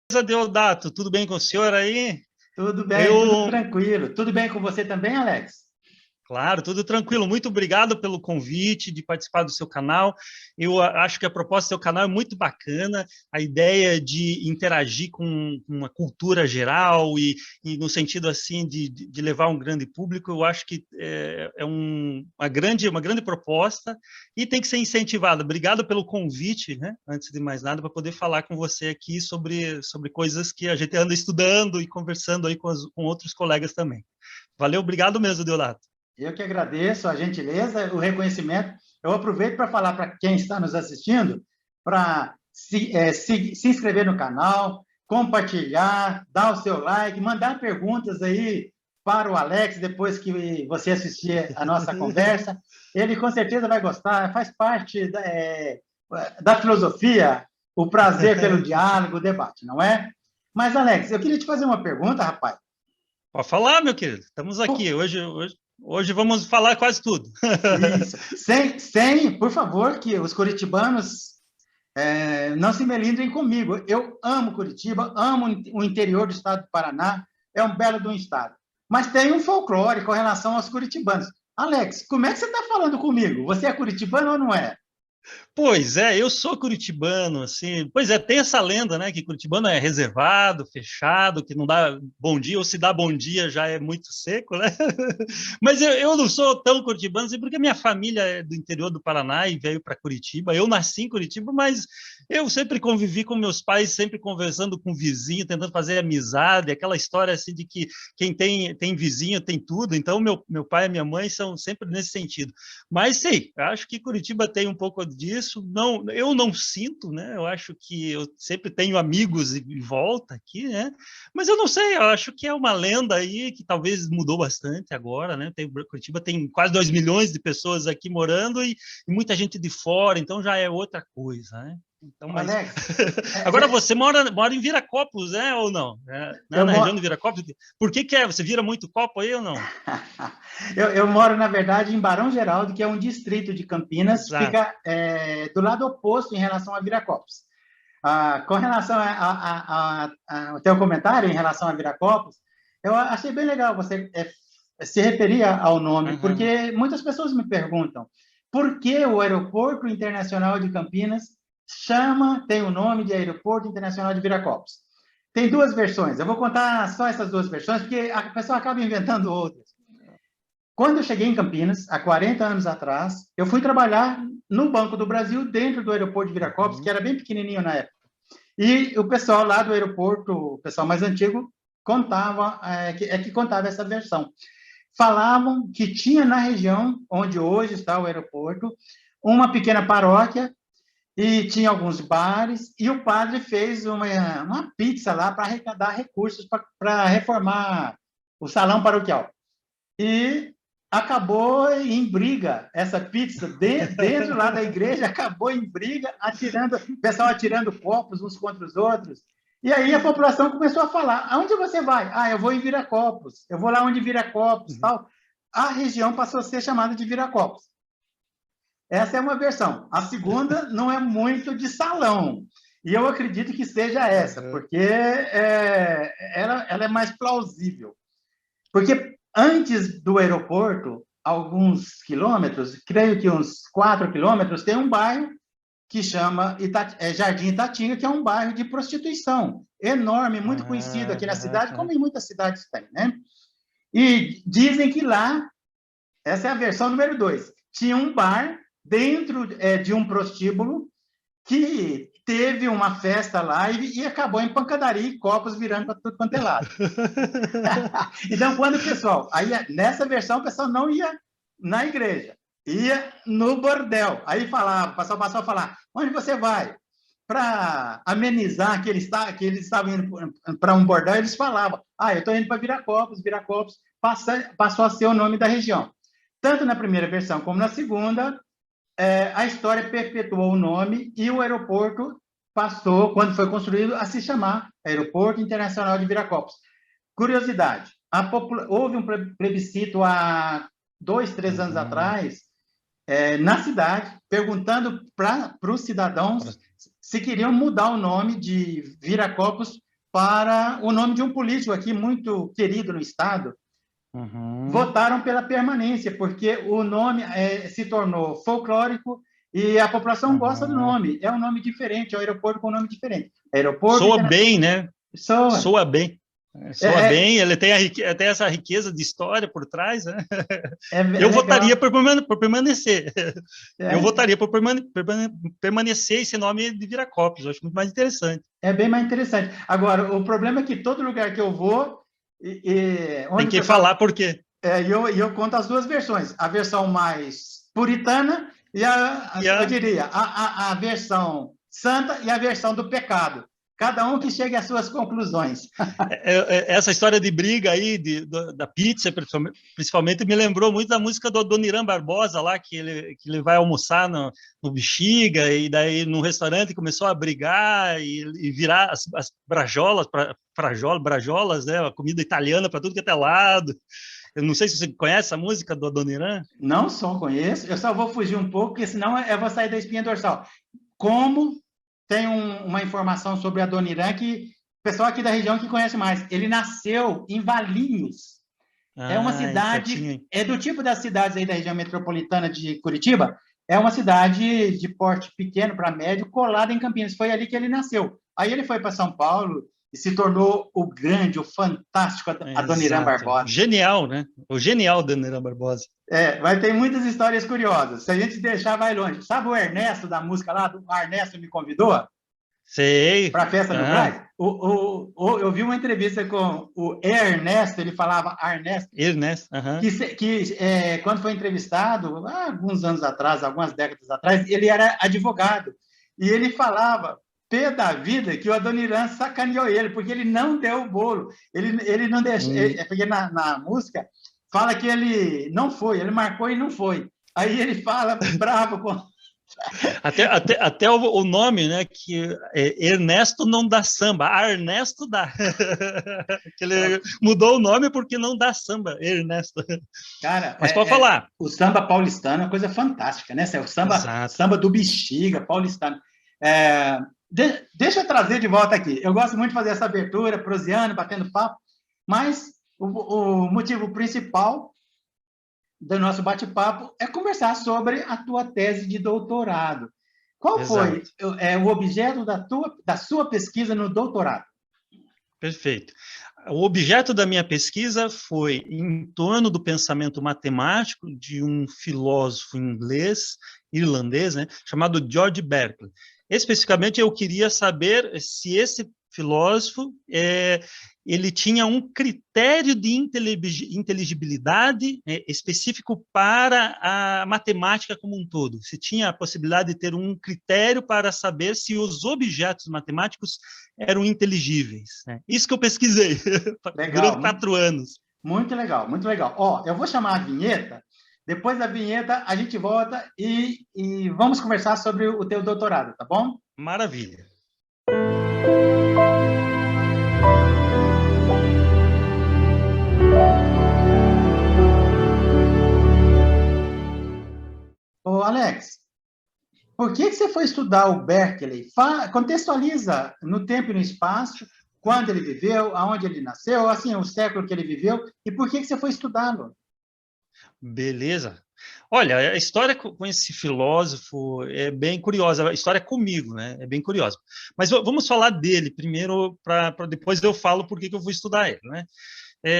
Deodato, tudo bem com o senhor aí? Tudo bem, tudo Eu, tranquilo. Tudo bem com você também, Alex? Claro, tudo tranquilo. Muito obrigado pelo convite de participar do seu canal. Eu acho que a proposta do seu canal é muito bacana, a ideia de interagir com uma cultura geral e no sentido assim de levar um grande público, eu acho que uma grande proposta e tem que ser incentivada. Obrigado pelo convite, né? Antes de mais nada, para poder falar com você aqui sobre coisas que a gente anda estudando e conversando aí com outros colegas também. Valeu, obrigado mesmo, Deodato. Eu que agradeço a gentileza, o reconhecimento. Eu aproveito para falar para quem está nos assistindo para se inscrever no canal, compartilhar, dar o seu like, mandar perguntas aí para o Alex depois que você assistir a nossa conversa. Ele com certeza vai gostar, faz parte da filosofia, o prazer pelo diálogo, o debate, não é? Mas, Alex, eu queria te fazer uma pergunta, rapaz. Pode falar, meu querido. Estamos aqui. Hoje vamos falar quase tudo. Isso. Sem, por favor, que os curitibanos não se melindrem comigo. Eu amo Curitiba, amo o interior do estado do Paraná, é um belo de um estado. Mas tem um folclore com relação aos curitibanos. Alex, como é que você está falando comigo? Você é curitibano ou não é? Pois é, eu sou curitibano, assim. Pois é, tem essa lenda, né, que curitibano é reservado, fechado, que não dá bom dia, ou se dá bom dia já é muito seco, né? Mas eu não sou tão curitibano, assim, porque minha família é do interior do Paraná e veio para Curitiba. Eu nasci em Curitiba, mas eu sempre convivi com meus pais, sempre conversando com o vizinho, tentando fazer amizade, aquela história assim de que quem tem vizinho tem tudo. Então, meu pai e minha mãe são sempre nesse sentido. Mas sei, acho que Curitiba tem um pouco disso. Não, eu não sinto, né? Eu acho que eu sempre tenho amigos em volta aqui, né? Mas eu não sei, eu acho que é uma lenda aí que talvez mudou bastante agora, né? Curitiba tem quase 2 milhões de pessoas aqui morando e muita gente de fora, então já é outra coisa, né? Então, mas Alex, agora você mora em Viracopos, né? Ou não? Né? eu, Na região de moro, Viracopos? Por que é? Você vira muito copo aí ou não? eu moro, na verdade, em Barão Geraldo, que é um distrito de Campinas, Exato. fica do lado oposto em relação a Viracopos. Com relação ao teu comentário em relação a Viracopos, eu achei bem legal você se referir ao nome, Uhum. porque muitas pessoas me perguntam por que o Aeroporto Internacional de Campinas tem o nome de Aeroporto Internacional de Viracopos. Tem duas versões, eu vou contar só essas duas versões, porque a pessoa acaba inventando outras. Quando eu cheguei em Campinas, há 40 anos atrás, eu fui trabalhar no Banco do Brasil, dentro do aeroporto de Viracopos, que Uhum. era bem pequenininho na época. E o pessoal lá do aeroporto, o pessoal mais antigo, que contava essa versão. Falavam que tinha na região onde hoje está o aeroporto uma pequena paróquia e tinha alguns bares e o padre fez uma pizza lá para arrecadar recursos para reformar o salão paroquial. E acabou em briga. Essa pizza dentro lá da igreja acabou em briga, o pessoal atirando copos uns contra os outros. E aí a população começou a falar: aonde você vai? Ah, eu vou em Viracopos, eu vou lá onde Viracopos, Uhum. tal. A região passou a ser chamada de Viracopos. Essa é uma versão. A segunda não é muito de salão. E eu acredito que seja essa, Uhum. porque ela é mais plausível. Porque antes do aeroporto, alguns quilômetros, creio que uns 4 quilômetros, tem um bairro que chama Jardim Itatinga, que é um bairro de prostituição enorme, muito conhecido aqui na cidade, como em muitas cidades tem, né? E dizem que lá, essa é a versão número 2, tinha um bar dentro de um prostíbulo que teve uma festa lá e acabou em pancadaria e copos virando para tudo quanto é lado. Então, quando o pessoal, aí nessa versão, o pessoal não ia na igreja, ia no bordel. Aí falava, o pessoal passou a falar: onde você vai? Para amenizar que eles estavam indo para um bordel, eles falavam: ah, eu estou indo para Viracopos. Viracopos passou a ser o nome da região. Tanto na primeira versão como na segunda, a história perpetuou o nome e o aeroporto passou, quando foi construído, a se chamar Aeroporto Internacional de Viracopos. Curiosidade, houve um plebiscito há 2, 3 anos Uhum. atrás, na cidade, perguntando para os cidadãos se queriam mudar o nome de Viracopos para o nome de um político aqui muito querido no Estado. Votaram pela permanência, porque o nome se tornou folclórico e a população gosta do nome. É um nome diferente, é um aeroporto com um nome diferente. Aeroporto Soa bem, né? Soa. Soa bem. Soa bem, ele tem, tem essa riqueza de história por trás, né? Eu votaria por permanecer. Eu votaria por permanecer esse nome de Viracopos. Eu acho muito mais interessante. É bem mais interessante. Agora, o problema é que todo lugar que eu vou... tem que falar por quê. Eu conto as duas versões. A versão mais puritana eu diria, a versão santa e a versão do pecado. Cada um que chegue às suas conclusões. Essa história de briga aí, da pizza, principalmente, me lembrou muito da música do Adoniran Barbosa, lá, que ele vai almoçar no Bexiga, e daí no restaurante começou a brigar e virar as brajolas, né, a comida italiana para tudo que é lado. Eu não sei se você conhece a música do Adoniran. Não só conheço, eu só vou fugir um pouco, porque senão eu vou sair da espinha dorsal. Como tem uma informação sobre Adoniran que o pessoal aqui da região que conhece mais. Ele nasceu em Valinhos. É uma cidade, é do tipo das cidades aí da região metropolitana de Curitiba, é uma cidade de porte pequeno para médio, colada em Campinas. Foi ali que ele nasceu. Aí ele foi para São Paulo e se tornou o grande, o fantástico Adoniran Barbosa. Genial, né? O genial Adoniran Barbosa. Vai ter muitas histórias curiosas. Se a gente deixar, vai longe. Sabe o Ernesto da música lá? O Ernesto me convidou? Sei. Para a festa do Brás? Eu vi uma entrevista com o Ernesto, ele falava Ernesto. Ernesto, que quando foi entrevistado, há alguns anos atrás, algumas décadas atrás, ele era advogado. E ele falava, pé da vida, que o Adoniran sacaneou ele, porque ele não deu o bolo. Ele não deixou. Porque na música fala que ele não foi, ele marcou e não foi. Aí ele fala bravo com... Até o nome, né? Que Ernesto não dá samba, Ernesto dá. Que ele mudou o nome porque não dá samba, Ernesto. Cara, mas pode falar. O samba paulistano é uma coisa fantástica, né? O samba do Bexiga, paulistano. Deixa eu trazer de volta aqui. Eu gosto muito de fazer essa abertura, proseando, batendo papo, mas o motivo principal do nosso bate-papo é conversar sobre a tua tese de doutorado. Qual foi o objeto da sua pesquisa no doutorado? Perfeito. O objeto da minha pesquisa foi em torno do pensamento matemático de um filósofo irlandês, né, chamado George Berkeley. Especificamente, eu queria saber se esse filósofo ele tinha um critério de inteligibilidade específico para a matemática como um todo. Se tinha a possibilidade de ter um critério para saber se os objetos matemáticos eram inteligíveis. Né? Isso que eu pesquisei durante 4 anos. Muito legal, muito legal. Eu vou chamar a vinheta. Depois da vinheta, a gente volta e vamos conversar sobre o teu doutorado, tá bom? Maravilha. Alex, por que você foi estudar o Berkeley? Contextualiza no tempo e no espaço, quando ele viveu, aonde ele nasceu, assim, o século que ele viveu, e por que você foi estudá-lo? Beleza. Olha, a história com esse filósofo é bem curiosa, a história comigo, né? É bem curiosa. Mas vamos falar dele primeiro, para depois eu falo por que eu vou estudar ele, né?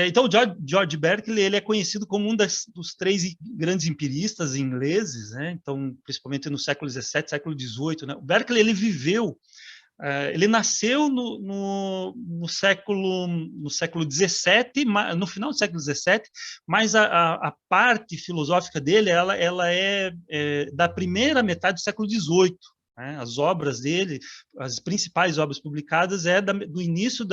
Então, o George Berkeley ele é conhecido como um dos 3 grandes empiristas ingleses, né? Então, principalmente no século XVII, século XVIII, né? O Berkeley ele viveu, ele nasceu no século XVII, no final do século XVII, mas a parte filosófica dele ela é da primeira metade do século XVIII. As obras dele, as principais obras publicadas do início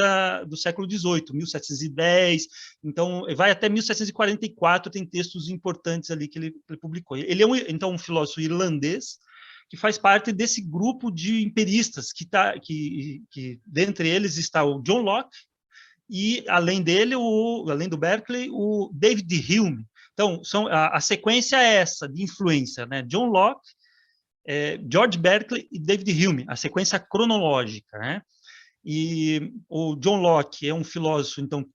do século XVIII, 1710, então vai até 1744, tem textos importantes ali que ele publicou. Ele é um filósofo irlandês que faz parte desse grupo de empiristas que dentre eles está o John Locke e além dele, além do Berkeley, o David Hume. Então, a sequência é essa de influência, né? John Locke, George Berkeley e David Hume, a sequência cronológica, né? E o John Locke é um filósofo, então,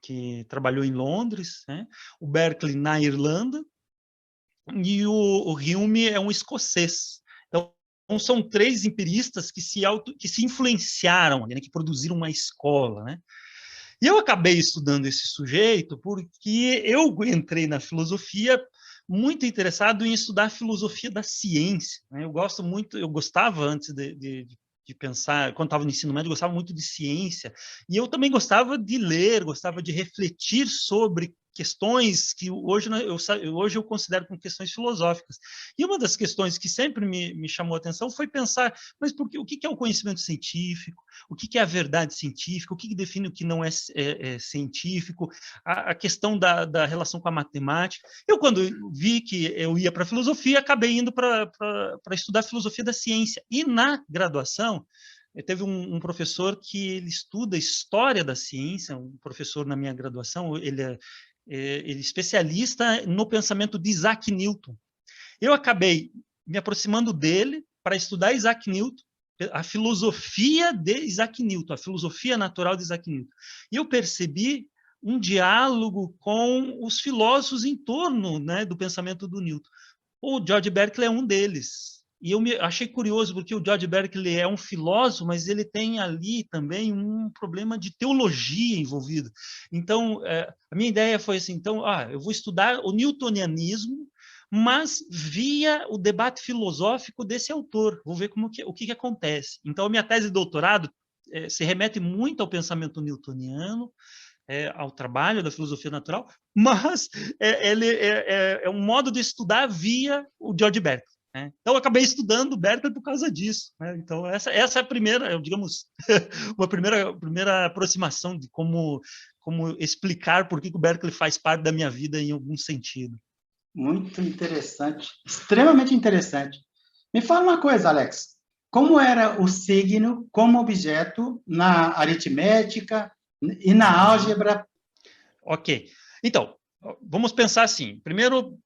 que trabalhou em Londres, né? O Berkeley na Irlanda, e o Hume é um escocês. Então, são três empiristas que se influenciaram, né? Que produziram uma escola, né? E eu acabei estudando esse sujeito porque eu entrei na filosofia muito interessado em estudar a filosofia da ciência, né? Eu gostava antes de pensar, quando estava no ensino médio, eu gostava muito de ciência, e eu também gostava de ler, gostava de refletir sobre questões que hoje eu considero como questões filosóficas. E uma das questões que sempre me chamou a atenção foi pensar, mas o que é o conhecimento científico? O que é a verdade científica? O que define o que não é científico? A questão da relação com a matemática. Eu, quando vi que eu ia para a filosofia, acabei indo para estudar filosofia da ciência. E na graduação, teve um professor que ele estuda história da ciência, um professor na minha graduação, ele é especialista no pensamento de Isaac Newton. Eu acabei me aproximando dele para estudar Isaac Newton, a filosofia de Isaac Newton, a filosofia natural de Isaac Newton. E eu percebi um diálogo com os filósofos em torno, né, do pensamento do Newton. O George Berkeley é um deles. E eu achei curioso, porque o George Berkeley é um filósofo, mas ele tem ali também um problema de teologia envolvido. Então, a minha ideia foi assim, então, eu vou estudar o newtonianismo, mas via o debate filosófico desse autor. Vou ver o que acontece. Então, a minha tese de doutorado se remete muito ao pensamento newtoniano, ao trabalho da filosofia natural, mas ele é um modo de estudar via o George Berkeley. Né? Então, eu acabei estudando Berkeley por causa disso. Né? Então, essa é a primeira, digamos, uma primeira aproximação de como explicar por que o Berkeley faz parte da minha vida em algum sentido. Muito interessante, extremamente interessante. Me fala uma coisa, Alex. Como era o signo como objeto na aritmética e na álgebra? Ok. Então, vamos pensar assim. Primeiro,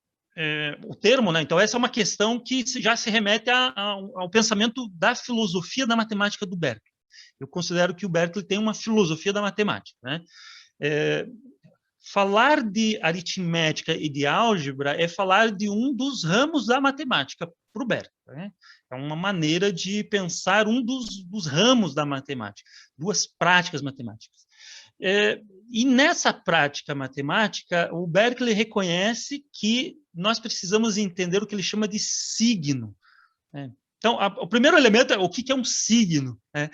o termo, né? Então, essa é uma questão que já se remete ao pensamento da filosofia da matemática do Berkeley. Eu considero que o Berkeley tem uma filosofia da matemática, né? Falar de aritmética e de álgebra é falar de um dos ramos da matemática para o Berkeley. Né? É uma maneira de pensar um dos ramos da matemática, duas práticas matemáticas. E nessa prática matemática, o Berkeley reconhece que nós precisamos entender o que ele chama de signo. Né? Então, o primeiro elemento é o que é um signo. Né?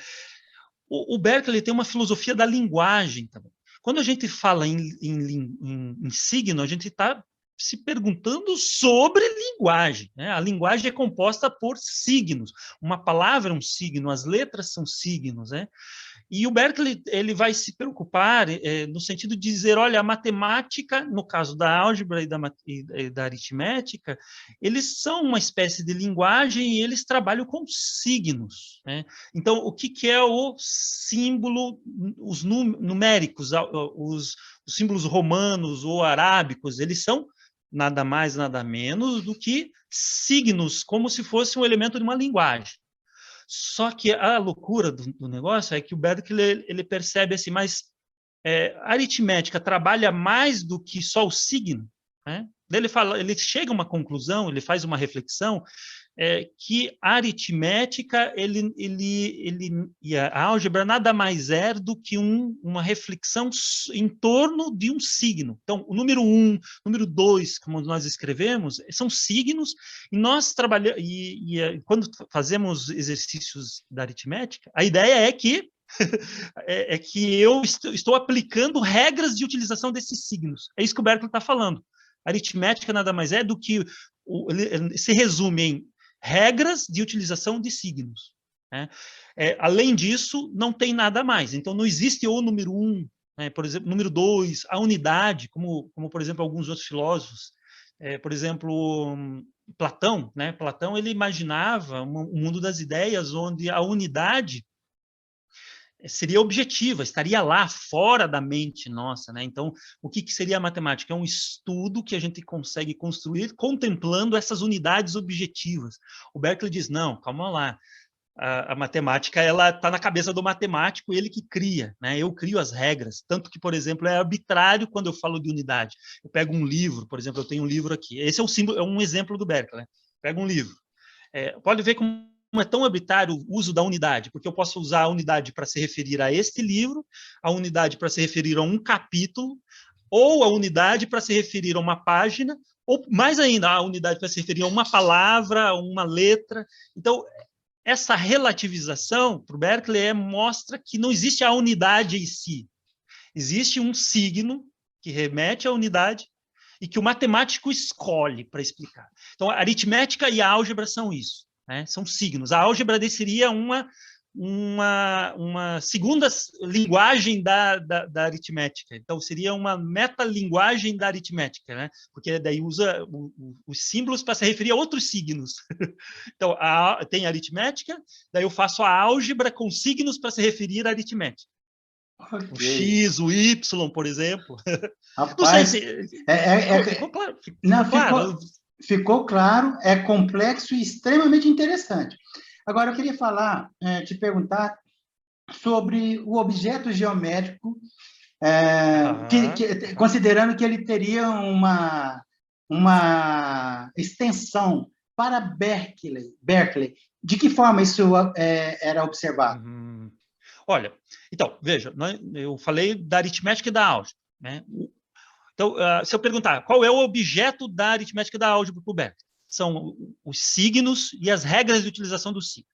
O Berkeley tem uma filosofia da linguagem também. Quando a gente fala em signo, a gente está se perguntando sobre linguagem. Né? A linguagem é composta por signos. Uma palavra é um signo, as letras são signos. Né? E o Berkeley ele vai se preocupar no sentido de dizer, olha, a matemática, no caso da álgebra e da aritmética, eles são uma espécie de linguagem e eles trabalham com signos. Né? Então, o que é o símbolo, os numéricos, os símbolos romanos ou arábicos, eles são nada mais, nada menos do que signos, como se fosse um elemento de uma linguagem. Só que a loucura do negócio é que o Berkeley ele percebe assim, mas a aritmética trabalha mais do que só o signo. Né? Ele chega a uma conclusão, ele faz uma reflexão que a aritmética e a álgebra nada mais é do que uma reflexão em torno de um signo. Então, o número 1, número 2, como nós escrevemos, são signos, e nós trabalhamos, quando fazemos exercícios da aritmética, a ideia é que eu estou aplicando regras de utilização desses signos. É isso que o Berkeley está falando. A aritmética nada mais é do que se resume em regras de utilização de signos. Né? Além disso, não tem nada mais. Então, não existe o número 1, né? Por exemplo, número 2, a unidade, como por exemplo, alguns outros filósofos. Por exemplo, Platão, né? Platão ele imaginava um mundo das ideias onde a unidade seria objetiva, estaria lá, fora da mente nossa. Né? Então, o que seria a matemática? É um estudo que a gente consegue construir contemplando essas unidades objetivas. O Berkeley diz, não, calma lá, a matemática, ela está na cabeça do matemático, ele que cria, né? Eu crio as regras, tanto que, por exemplo, é arbitrário quando eu falo de unidade. Eu pego um livro, por exemplo, eu tenho um livro aqui. Esse é um símbolo, é um exemplo do Berkeley, né? Pego um livro. Pode ver como é tão arbitrário o uso da unidade, porque eu posso usar a unidade para se referir a este livro, a unidade para se referir a um capítulo, ou a unidade para se referir a uma página, ou mais ainda, a unidade para se referir a uma palavra, a uma letra. Então, essa relativização para o Berkeley mostra que não existe a unidade em si. Existe um signo que remete à unidade e que o matemático escolhe para explicar. Então, a aritmética e a álgebra são isso, né? São signos. A álgebra seria uma segunda linguagem da aritmética. Então, seria uma metalinguagem da aritmética, né? Porque daí usa os símbolos para se referir a outros signos. Então, tem a aritmética, daí eu faço a álgebra com signos para se referir à aritmética. Okay. O X, o Y, por exemplo. Rapaz, não sei se... ficou claro. Não, claro. Ficou claro, é complexo e extremamente interessante. Agora, eu queria te perguntar sobre o objeto geométrico, considerando que ele teria uma extensão para Berkeley. De que forma isso era observado? Olha, então, veja, eu falei da aritmética e da álgebra, né? Então, se eu perguntar qual é o objeto da aritmética e da álgebra para o Berkeley, são os signos e as regras de utilização dos signos.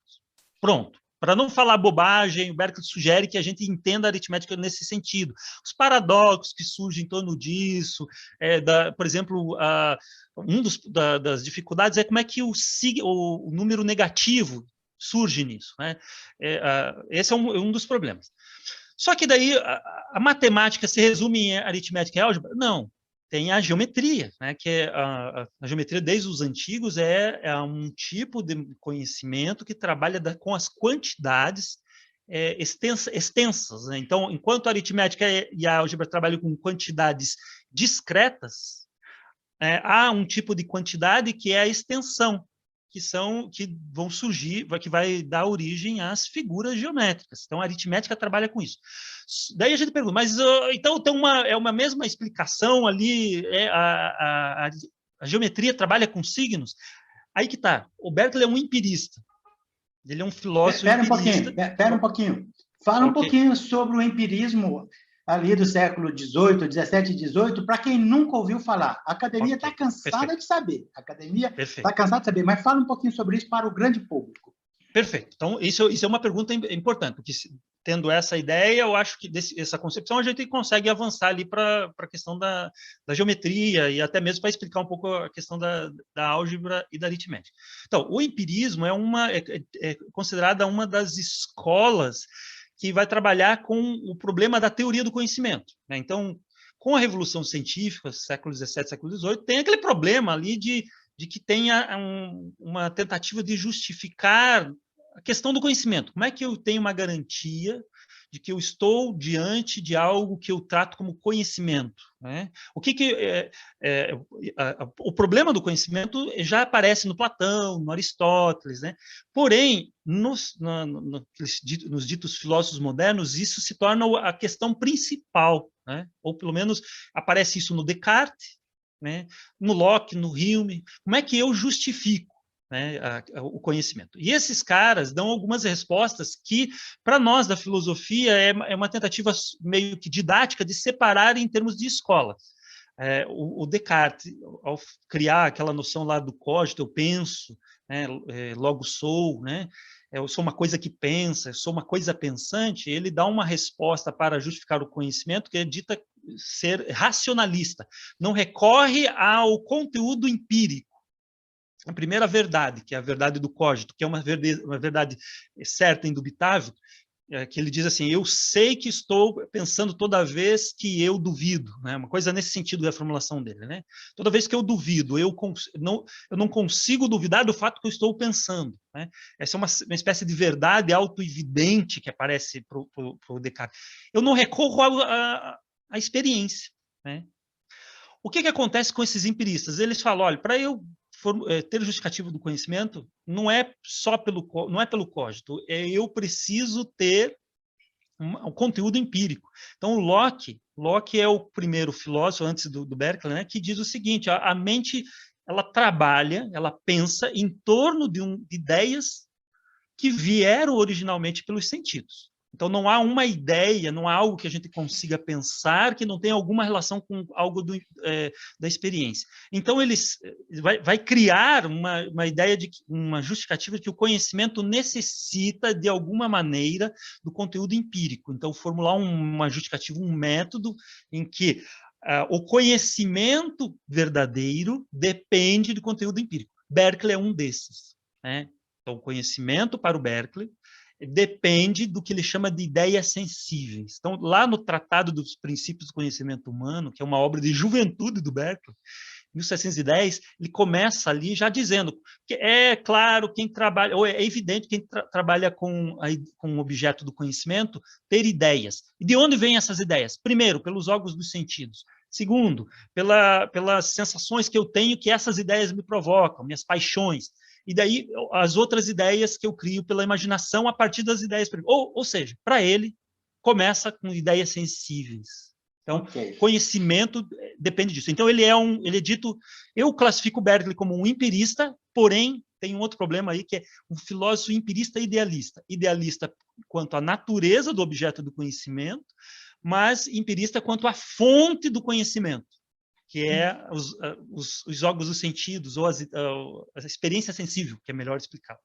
Pronto. Para não falar bobagem, o Berkeley sugere que a gente entenda a aritmética nesse sentido. Os paradoxos que surgem em torno disso, por exemplo, das dificuldades é como é que o número negativo surge nisso, né? Esse é um dos problemas. Só que daí a matemática se resume em aritmética e álgebra? Não. Tem a geometria, né? Que a geometria desde os antigos é um tipo de conhecimento que trabalha com as quantidades extensas, né? Então, enquanto a aritmética e a álgebra trabalham com quantidades discretas, há um tipo de quantidade que é a extensão, que vão surgir, que vai dar origem às figuras geométricas. Então, a aritmética trabalha com isso. Daí a gente pergunta, mas então tem uma mesma explicação ali, a geometria trabalha com signos? Aí que está, o Berkeley é um empirista, ele é um filósofo empirista. Espera um pouquinho. Fala um pouquinho sobre o empirismo ali do século XVIII, XVII e XVIII, para quem nunca ouviu falar. A academia está cansada de saber. A academia está cansada de saber, mas fala um pouquinho sobre isso para o grande público. Perfeito. Então, isso é uma pergunta importante, porque tendo essa ideia, eu acho que essa concepção a gente consegue avançar ali para a questão da geometria e até mesmo para explicar um pouco a questão da álgebra e da aritmética. Então, o empirismo é considerada uma das escolas que vai trabalhar com o problema da teoria do conhecimento, né? Então, com a Revolução Científica, século XVII, século XVIII, tem aquele problema ali de que tenha uma tentativa de justificar a questão do conhecimento. Como é que eu tenho uma garantia de que eu estou diante de algo que eu trato como conhecimento, né? O problema do conhecimento já aparece no Platão, no Aristóteles, né? Porém, nos ditos filósofos modernos, isso se torna a questão principal, né? Ou pelo menos aparece isso no Descartes, né? No Locke, no Hume. Como é que eu justifico, né, o conhecimento? E esses caras dão algumas respostas que, para nós da filosofia, é uma tentativa meio que didática de separar em termos de escola. O Descartes, ao criar aquela noção lá do cogito, eu penso, né, logo sou, né? Eu sou uma coisa que pensa, eu sou uma coisa pensante, ele dá uma resposta para justificar o conhecimento que é dita ser racionalista, não recorre ao conteúdo empírico. A primeira verdade, que é a verdade do cogito, que é uma verdade certa, indubitável, que ele diz assim, eu sei que estou pensando toda vez que eu duvido, né? Uma coisa nesse sentido é a formulação dele, né? Toda vez que eu duvido, eu não consigo duvidar do fato que eu estou pensando, né? Essa é uma espécie de verdade autoevidente que aparece para o Descartes. Eu não recorro à experiência, né? O que acontece com esses empiristas? Eles falam, olha, para eu ter justificativo do conhecimento não é só não é pelo cogito, eu preciso ter um conteúdo empírico. Então, Locke é o primeiro filósofo, antes do Berkeley, né, que diz o seguinte: a mente ela trabalha, ela pensa em torno de ideias que vieram originalmente pelos sentidos. Então, não há uma ideia, não há algo que a gente consiga pensar que não tenha alguma relação com algo da experiência. Então, ele vai criar uma ideia, uma justificativa de que o conhecimento necessita, de alguma maneira, do conteúdo empírico. Então, formular uma justificativa, um método em que o conhecimento verdadeiro depende do conteúdo empírico. Berkeley é um desses, né? Então, o conhecimento para o Berkeley depende do que ele chama de ideias sensíveis. Então, lá no Tratado dos Princípios do Conhecimento Humano, que é uma obra de juventude do Berkeley, 1710, ele começa ali já dizendo que é claro quem trabalha, ou é evidente quem trabalha com o objeto do conhecimento ter ideias. E de onde vêm essas ideias? Primeiro, pelos órgãos dos sentidos. Segundo, pelas sensações que eu tenho que essas ideias me provocam, minhas paixões. E daí as outras ideias que eu crio pela imaginação a partir das ideias. Ou seja, para ele, começa com ideias sensíveis. Então, conhecimento depende disso. Então, ele é dito... Eu classifico o Berkeley como um empirista, porém, tem um outro problema aí, que é um filósofo empirista idealista. Idealista quanto à natureza do objeto do conhecimento, mas empirista quanto à fonte do conhecimento, que é os órgãos dos sentidos, ou a experiência sensível, que é melhor explicar.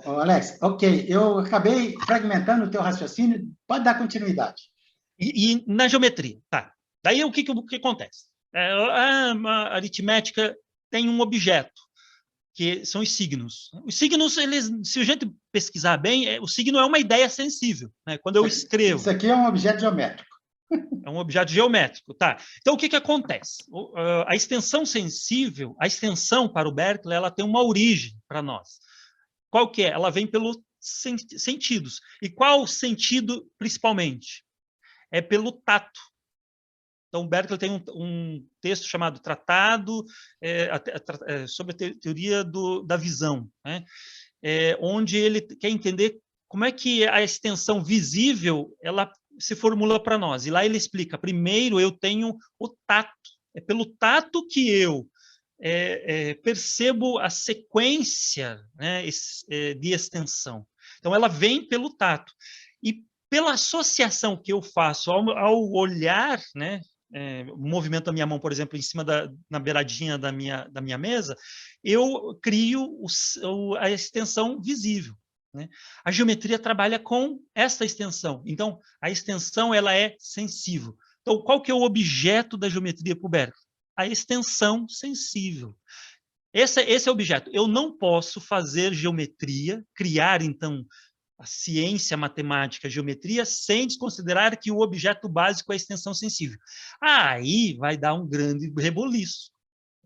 Alex, ok, eu acabei fragmentando o teu raciocínio, pode dar continuidade. E na geometria, tá. Daí o que acontece? A aritmética tem um objeto, que são os signos. Os signos, se a gente pesquisar bem, o signo é uma ideia sensível, né? Quando eu escrevo... Isso aqui é um objeto geométrico. É um objeto geométrico, tá? Então, o que acontece? A extensão sensível, a extensão para o Berkeley, ela tem uma origem para nós. Qual que é? Ela vem pelos sentidos. E qual sentido, principalmente? É pelo tato. Então, Berkeley tem um texto chamado Tratado sobre a teoria da visão, né? Onde ele quer entender como é que a extensão visível ela se formula para nós. E lá ele explica, primeiro eu tenho o tato. É pelo tato que eu percebo a sequência, né, de extensão. Então, ela vem pelo tato. E pela associação que eu faço ao olhar, né, o movimento da minha mão, por exemplo, em cima na beiradinha da minha mesa, eu crio a extensão visível, né? A geometria trabalha com essa extensão. Então, a extensão ela é sensível. Então, qual que é o objeto da geometria para o Berkeley? A extensão sensível. Esse é o objeto. Eu não posso fazer geometria, criar, então, a ciência, a matemática, a geometria, sem desconsiderar que o objeto básico é a extensão sensível. Aí vai dar um grande reboliço.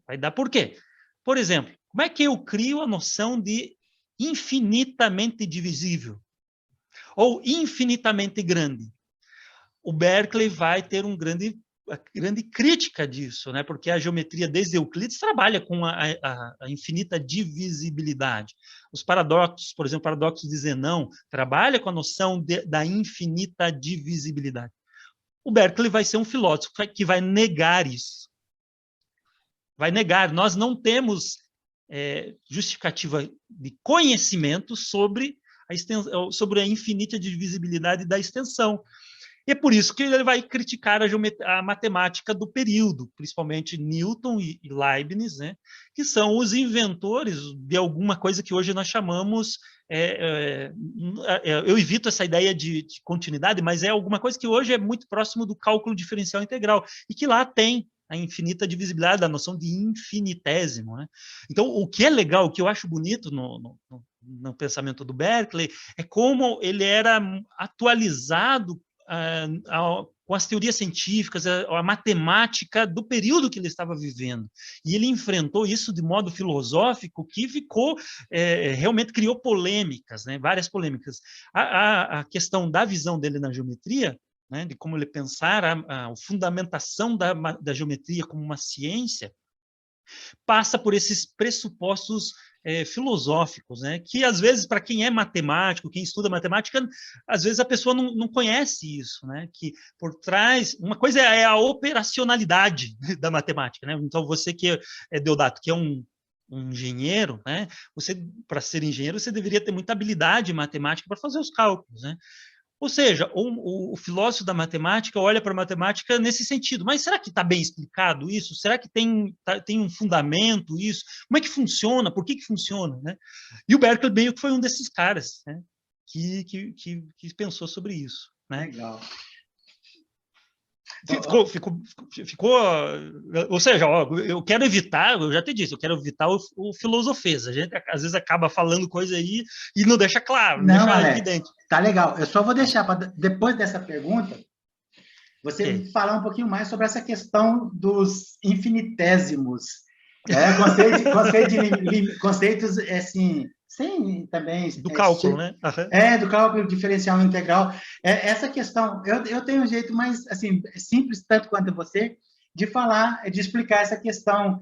Vai dar por quê? Por exemplo, como é que eu crio a noção de infinitamente divisível? Ou infinitamente grande? O Berkeley vai ter uma grande crítica disso, né? Porque a geometria desde Euclides trabalha com a infinita divisibilidade. Os paradoxos, por exemplo, o paradoxo de Zenão, trabalha com a noção da infinita divisibilidade. O Berkeley vai ser um filósofo que vai negar isso. Vai negar. Nós não temos justificativa de conhecimento sobre a infinita divisibilidade da extensão. E é por isso que ele vai criticar a matemática do período, principalmente Newton e Leibniz, né, que são os inventores de alguma coisa que hoje nós chamamos... eu evito essa ideia de continuidade, mas é alguma coisa que hoje é muito próximo do cálculo diferencial integral, e que lá tem a infinita divisibilidade, da noção de infinitésimo, né? Então, o que é legal, o que eu acho bonito no pensamento do Berkeley, é como ele era atualizado com as teorias científicas, a matemática do período que ele estava vivendo. E ele enfrentou isso de modo filosófico que ficou, realmente criou polêmicas, né? Várias polêmicas. A questão da visão dele na geometria, né? De como ele pensar a fundamentação da geometria como uma ciência, passa por esses pressupostos filosóficos, né? Que às vezes, para quem é matemático, quem estuda matemática, às vezes a pessoa não conhece isso, né? Que por trás, uma coisa é a operacionalidade da matemática, né? Então, você que é Deodato, que é um engenheiro, né? Você, para ser engenheiro, você deveria ter muita habilidade matemática para fazer os cálculos, né? Ou seja, o filósofo da matemática olha para a matemática nesse sentido. Mas será que está bem explicado isso? Será que tem um fundamento isso? Como é que funciona? Por que funciona? Né? E o Berkeley meio que foi um desses caras, né? que pensou sobre isso. Né? Legal. Ficou, ou seja, ó, eu quero evitar, eu já te disse, eu quero evitar o filosofês. A gente às vezes acaba falando coisa aí e não deixa claro, não deixa Alex, evidente. tá legal. Eu só vou deixar para depois dessa pergunta você falar um pouquinho mais sobre essa questão dos infinitésimos, né? Conceitos assim, sem também do cálculo, né? Do cálculo diferencial integral. Essa questão, eu tenho um jeito mais assim simples tanto quanto você de falar, de explicar essa questão.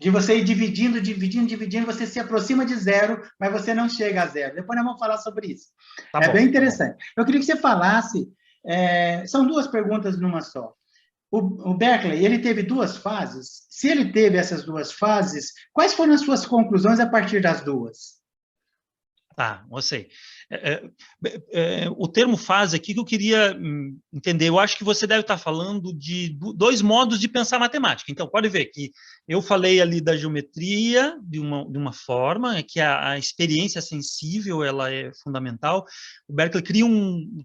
De você ir dividindo, você se aproxima de zero, mas você não chega a zero. Depois nós vamos falar sobre isso. Tá bom, bem interessante. Eu queria que você falasse, são duas perguntas numa só. O Berkeley, ele teve duas fases. Se ele teve essas duas fases, quais foram as suas conclusões a partir das duas? Tá, eu sei. O termo fase aqui que eu queria entender, eu acho que você deve estar falando de dois modos de pensar matemática. Então, pode ver que eu falei ali da geometria de uma forma, que a experiência sensível ela é fundamental. O Berkeley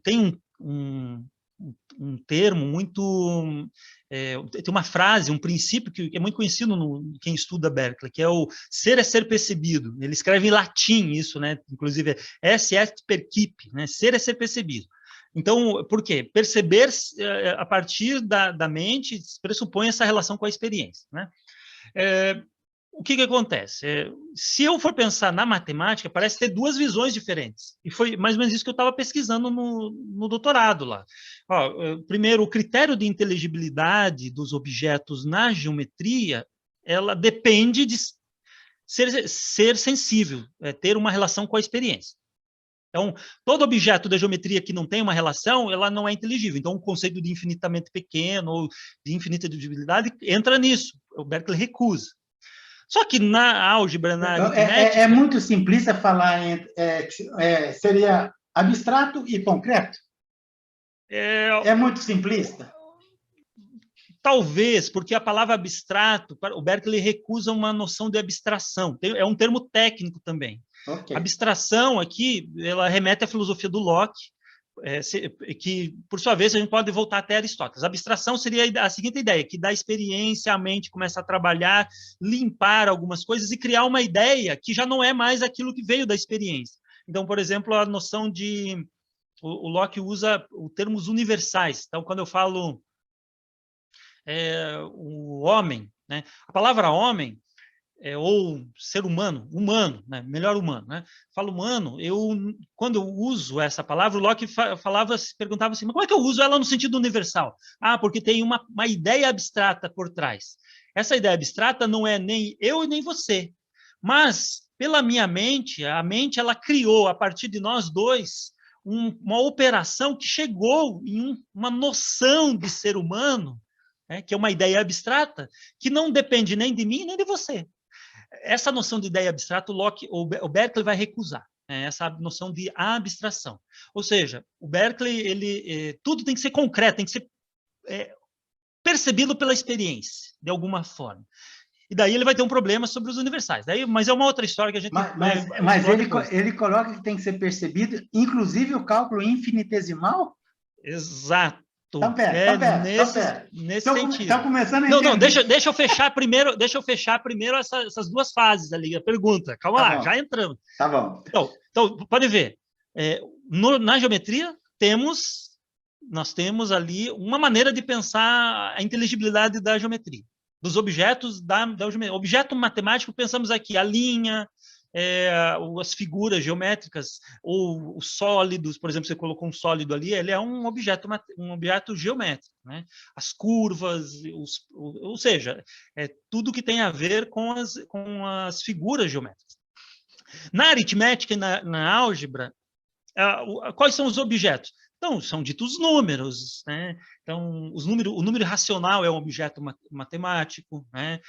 tem um termo muito... tem uma frase, um princípio que é muito conhecido quem estuda Berkeley, que é o ser é ser percebido. Ele escreve em latim isso, né? Inclusive, esse est percipi, né? Ser é ser percebido. Então, por quê? Perceber a partir da mente pressupõe essa relação com a experiência, né? O que acontece? Se eu for pensar na matemática, parece ter duas visões diferentes. E foi mais ou menos isso que eu estava pesquisando no doutorado lá. Primeiro, o critério de inteligibilidade dos objetos na geometria, ela depende de ser sensível, ter uma relação com a experiência. Então, todo objeto da geometria que não tem uma relação, ela não é inteligível. Então, o conceito de infinitamente pequeno ou de infinita divisibilidade entra nisso. O Berkeley recusa. Só que na álgebra, na aritmética... É muito simplista falar seria abstrato e concreto? É muito simplista? Talvez, porque a palavra abstrato, o Berkeley recusa uma noção de abstração. É um termo técnico também. Okay. Abstração aqui, ela remete à filosofia do Locke, que, por sua vez, a gente pode voltar até Aristóteles. A abstração seria a seguinte ideia, que da experiência a mente começa a trabalhar, limpar algumas coisas e criar uma ideia que já não é mais aquilo que veio da experiência. Então, por exemplo, a noção de... O Locke usa os termos universais. Então, quando eu falo o homem, né? A palavra homem, ou ser humano, né? Melhor humano, né? Falo humano, quando eu uso essa palavra, o Locke perguntava assim, mas como é que eu uso ela no sentido universal? Porque tem uma ideia abstrata por trás. Essa ideia abstrata não é nem eu e nem você, mas pela minha mente, a mente ela criou a partir de nós dois uma operação que chegou em uma noção de ser humano, que é uma ideia abstrata, que não depende nem de mim nem de você. Essa noção de ideia abstrata, o Berkeley vai recusar, essa noção de abstração. Ou seja, o Berkeley, tudo tem que ser concreto, tem que ser percebido pela experiência, de alguma forma. E daí ele vai ter um problema sobre os universais. Mas é uma outra história que a gente... Mas ele coloca que tem que ser percebido, inclusive o cálculo infinitesimal? Exato. Então, pera. Nesse sentido. Estão começando a entender. Não, deixa eu fechar primeiro essas duas fases ali, a pergunta. Calma lá, já entramos. Tá bom. Então pode ver. Na geometria, nós temos ali uma maneira de pensar a inteligibilidade da geometria, dos objetos da geometria. Objeto matemático, pensamos aqui a linha, as figuras geométricas, ou os sólidos, por exemplo, você colocou um sólido ali, ele é um objeto geométrico, né? As curvas, ou seja, tudo que tem a ver com as figuras geométricas. Na aritmética e na álgebra, quais são os objetos? Então, são ditos números, né? Então, o número racional é um objeto matemático, né?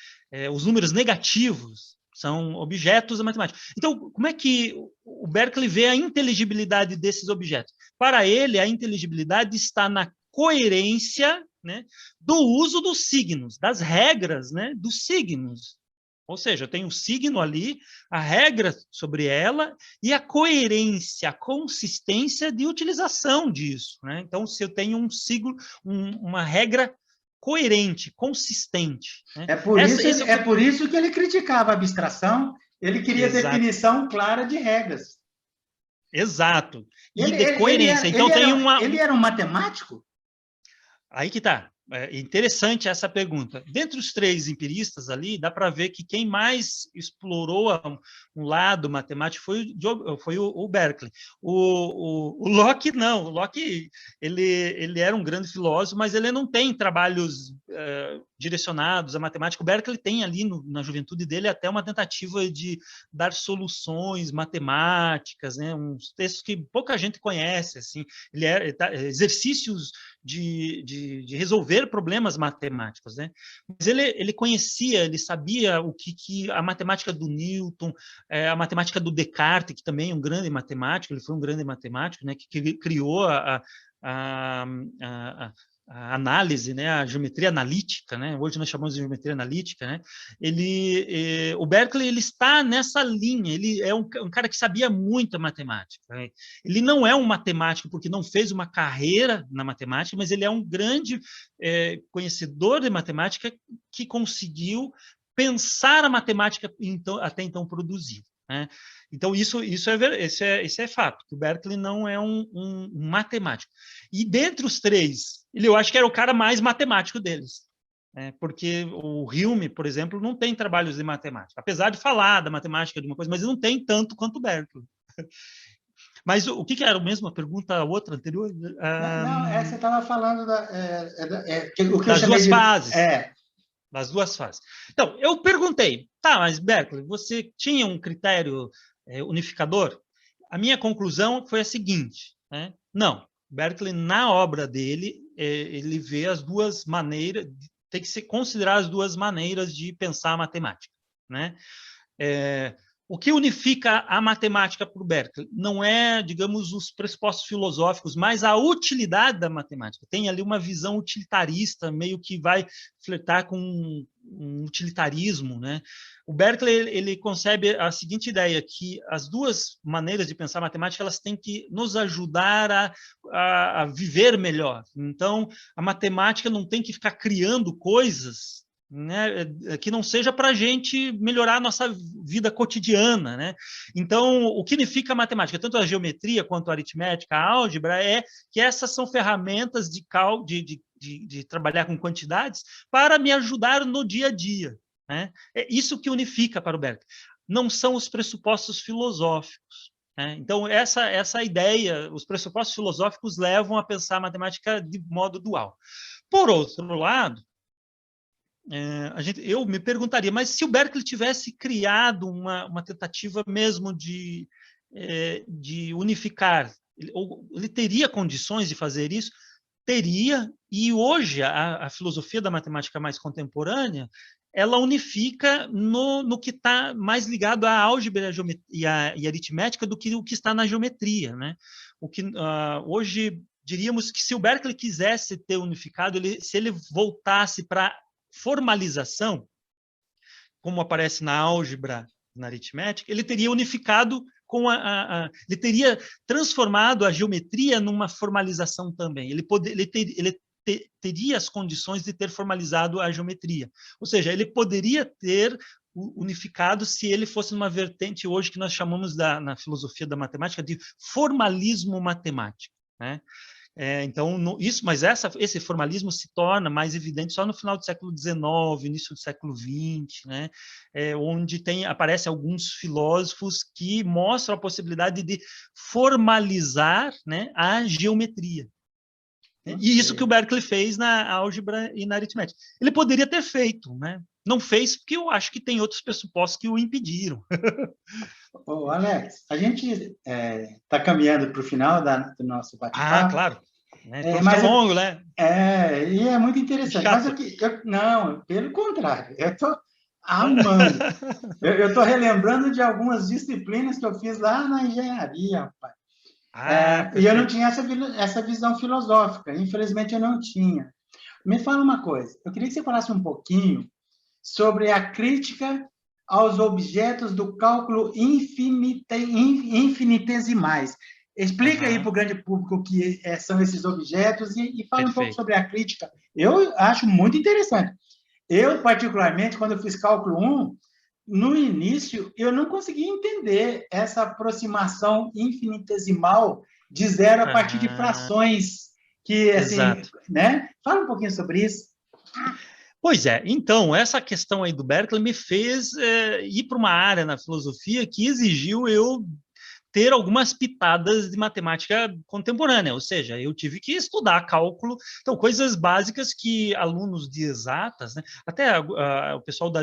Os números negativos são objetos da matemática. Então, como é que o Berkeley vê a inteligibilidade desses objetos? Para ele, a inteligibilidade está na coerência, né, do uso dos signos, das regras, né, dos signos. Ou seja, eu tenho o signo ali, a regra sobre ela e a coerência, a consistência de utilização disso, né? Então, se eu tenho um signo, uma regra coerente, consistente, né? É por isso que ele criticava a abstração, ele queria definição clara de regras. Exato. E de coerência. Então, ele era um matemático? Aí que tá. É interessante essa pergunta. Dentre os três empiristas ali, dá para ver que quem mais explorou um lado matemático foi o Berkeley. O Locke, não. O Locke, ele era um grande filósofo, mas ele não tem trabalhos direcionados à matemática. O Berkeley tem ali, na juventude dele, até uma tentativa de dar soluções matemáticas, né? Uns textos que pouca gente conhece. Assim. Exercícios de resolver problemas matemáticos, né? Mas ele conhecia, ele sabia o que a matemática do Newton, a matemática do Descartes, que também é um grande matemático, ele foi um grande matemático, né? Que criou a análise, né, a geometria analítica, né? Hoje nós chamamos de geometria analítica, né? O Berkeley ele está nessa linha. Ele é um cara que sabia muito a matemática. Né? Ele não é um matemático porque não fez uma carreira na matemática, mas ele é um grande conhecedor de matemática que conseguiu pensar a matemática até então produzida. Né? Então, isso é fato, que o Berkeley não é um matemático. E dentre os três, eu acho que era o cara mais matemático deles. Né? Porque o Hume, por exemplo, não tem trabalhos de matemática. Apesar de falar da matemática de uma coisa, mas ele não tem tanto quanto o Berkeley. Mas o que era mesmo a pergunta, a outra anterior? Não, você estava falando o que das duas fases. Das duas fases. Então, eu perguntei, tá, mas Berkeley, você tinha um critério unificador? A minha conclusão foi a seguinte, né? Não, Berkeley, na obra dele, ele vê as duas maneiras, tem que se considerar as duas maneiras de pensar a matemática, né? O que unifica a matemática para o Berkeley não é, digamos, os pressupostos filosóficos, mas a utilidade da matemática. Tem ali uma visão utilitarista, meio que vai flertar com um utilitarismo, né? O Berkeley ele concebe a seguinte ideia, que as duas maneiras de pensar matemática elas têm que nos ajudar a viver melhor. Então, a matemática não tem que ficar criando coisas, né, que não seja para a gente melhorar a nossa vida cotidiana. Né? Então, o que unifica a matemática, tanto a geometria quanto a aritmética, a álgebra, é que essas são ferramentas de trabalhar com quantidades para me ajudar no dia a dia. Né? É isso que unifica para o Berkeley. Não são os pressupostos filosóficos. Né? Então, essa ideia, os pressupostos filosóficos levam a pensar a matemática de modo dual. Por outro lado, eu me perguntaria, mas se o Berkeley tivesse criado uma tentativa mesmo de unificar, ele teria condições de fazer isso? Teria, e hoje a filosofia da matemática mais contemporânea, ela unifica no que está mais ligado à álgebra e aritmética do que o que está na geometria. Né? Hoje, diríamos que se o Berkeley quisesse ter unificado, se ele voltasse para formalização, como aparece na álgebra, na aritmética, ele teria unificado ele teria transformado a geometria numa formalização também. Ele teria as condições de ter formalizado a geometria. Ou seja, ele poderia ter unificado se ele fosse numa vertente hoje que nós chamamos na filosofia da matemática de formalismo matemático. Né? Então, mas esse formalismo se torna mais evidente só no final do século XIX, início do século XX, né? Onde aparecem alguns filósofos que mostram a possibilidade de formalizar, né, a geometria. E isso que o Berkeley fez na álgebra e na aritmética. Ele poderia ter feito, né? Não fez porque eu acho que tem outros pressupostos que o impediram. Ô, Alex, a gente está caminhando para o final do nosso bate-papo. Claro. Então fica Mas longo, né? e é muito interessante. Mas Chato. não, pelo contrário, eu estou amando. Eu estou relembrando de algumas disciplinas que eu fiz lá na engenharia, rapaz. E eu não tinha essa visão filosófica, infelizmente eu não tinha. Me fala uma coisa, eu queria que você falasse um pouquinho sobre a crítica aos objetos do cálculo infinitesimais. Explica aí para o grande público o que são esses objetos e fala um pouco sobre a crítica. Eu acho muito interessante. Eu, particularmente, quando eu fiz cálculo 1, no início, eu não conseguia entender essa aproximação infinitesimal de zero a partir de frações que, assim, exato. né? Fala um pouquinho sobre isso. Pois é, então, essa questão aí do Berkeley me fez ir para uma área na filosofia que exigiu eu ter algumas pitadas de matemática contemporânea, ou seja, eu tive que estudar cálculo, então coisas básicas que alunos de exatas, né, até o pessoal da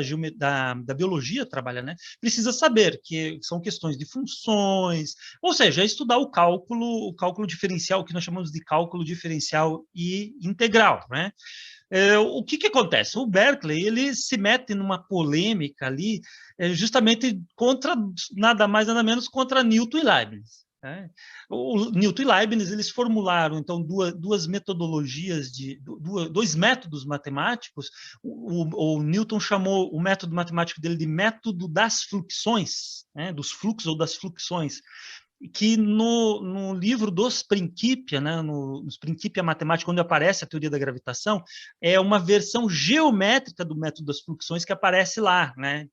biologia trabalha, né, precisa saber, que são questões de funções, ou seja, estudar o cálculo diferencial, que nós chamamos de cálculo diferencial e integral, né? O que acontece? O Berkeley ele se mete numa polêmica ali, justamente contra nada mais nada menos contra Newton e Leibniz. Né? O Newton e Leibniz eles formularam então duas metodologias dois métodos matemáticos. O Newton chamou o método matemático dele de método das fluxões, né? Dos fluxos ou das fluxões, que no livro dos Principia, né, nos Principia Matemática, onde aparece a teoria da gravitação, é uma versão geométrica do método das fluxões que aparece lá, né?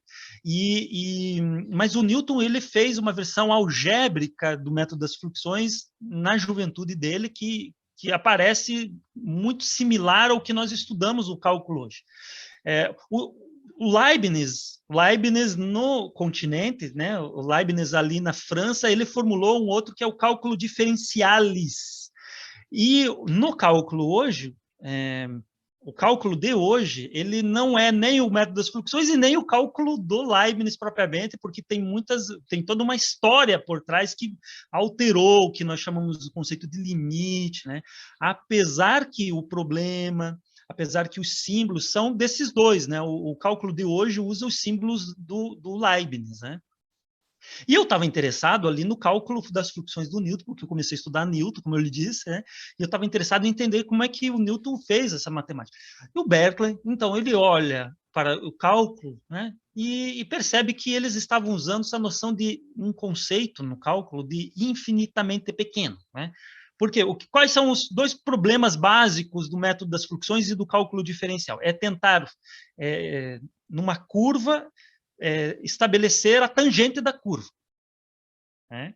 Mas o Newton ele fez uma versão algébrica do método das fluxões na juventude dele que aparece muito similar ao que nós estudamos no cálculo hoje. O Leibniz no continente, né? O Leibniz ali na França, ele formulou um outro que é o cálculo diferencialis. E no cálculo hoje, o cálculo de hoje, ele não é nem o método das fluxões e nem o cálculo do Leibniz propriamente, porque tem toda uma história por trás que alterou o que nós chamamos do conceito de limite, né? Apesar que os símbolos são desses dois, né? O cálculo de hoje usa os símbolos do Leibniz, né? E eu estava interessado ali no cálculo das fluxões do Newton, porque eu comecei a estudar Newton, como eu lhe disse, né? E eu estava interessado em entender como é que o Newton fez essa matemática. E o Berkeley, então, ele olha para o cálculo, né? E percebe que eles estavam usando essa noção de um conceito no cálculo de infinitamente pequeno, né? Porque quais são os dois problemas básicos do método das fluxões e do cálculo diferencial? É tentar, numa curva, estabelecer a tangente da curva. Né?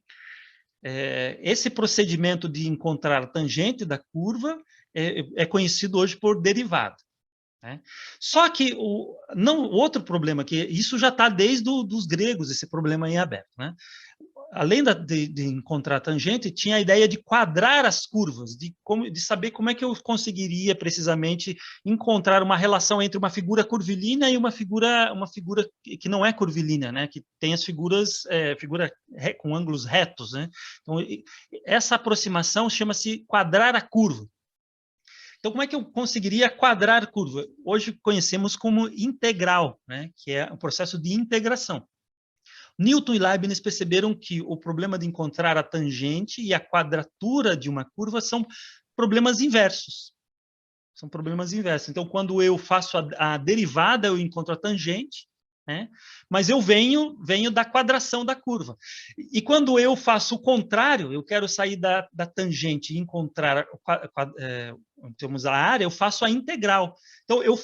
Esse procedimento de encontrar a tangente da curva é conhecido hoje por derivada. Né? Só que o outro problema, que isso já está desde os gregos, esse problema em aberto, né? Além de encontrar a tangente, tinha a ideia de quadrar as curvas, de saber como é que eu conseguiria precisamente encontrar uma relação entre uma figura curvilínea e uma figura que não é curvilínea, né? Que tem as figura com ângulos retos, né? Então, essa aproximação chama-se quadrar a curva. Então, como é que eu conseguiria quadrar a curva? Hoje conhecemos como integral, né? Que é um processo de integração. Newton e Leibniz perceberam que o problema de encontrar a tangente e a quadratura de uma curva são problemas inversos. São problemas inversos. Então, quando eu faço a derivada, eu encontro a tangente, né? Mas eu venho da quadração da curva. E quando eu faço o contrário, eu quero sair da tangente e encontrar temos a área, eu faço a integral. Então, eu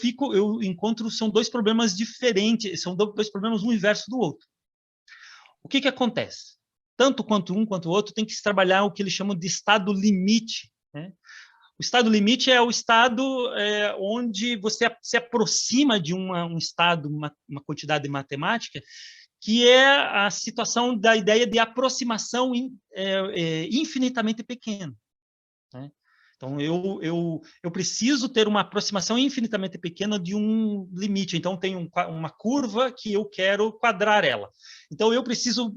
encontro, são dois problemas diferentes, são dois problemas um inverso do outro. O que acontece? Tanto quanto um quanto o outro tem que se trabalhar o que eles chamam de estado limite né? O estado limite é o estado onde você se aproxima de um estado, uma quantidade matemática, que é a situação da ideia de aproximação infinitamente pequena, né? Então, eu preciso ter uma aproximação infinitamente pequena de um limite. Então, tem uma curva que eu quero quadrar ela. Então, eu preciso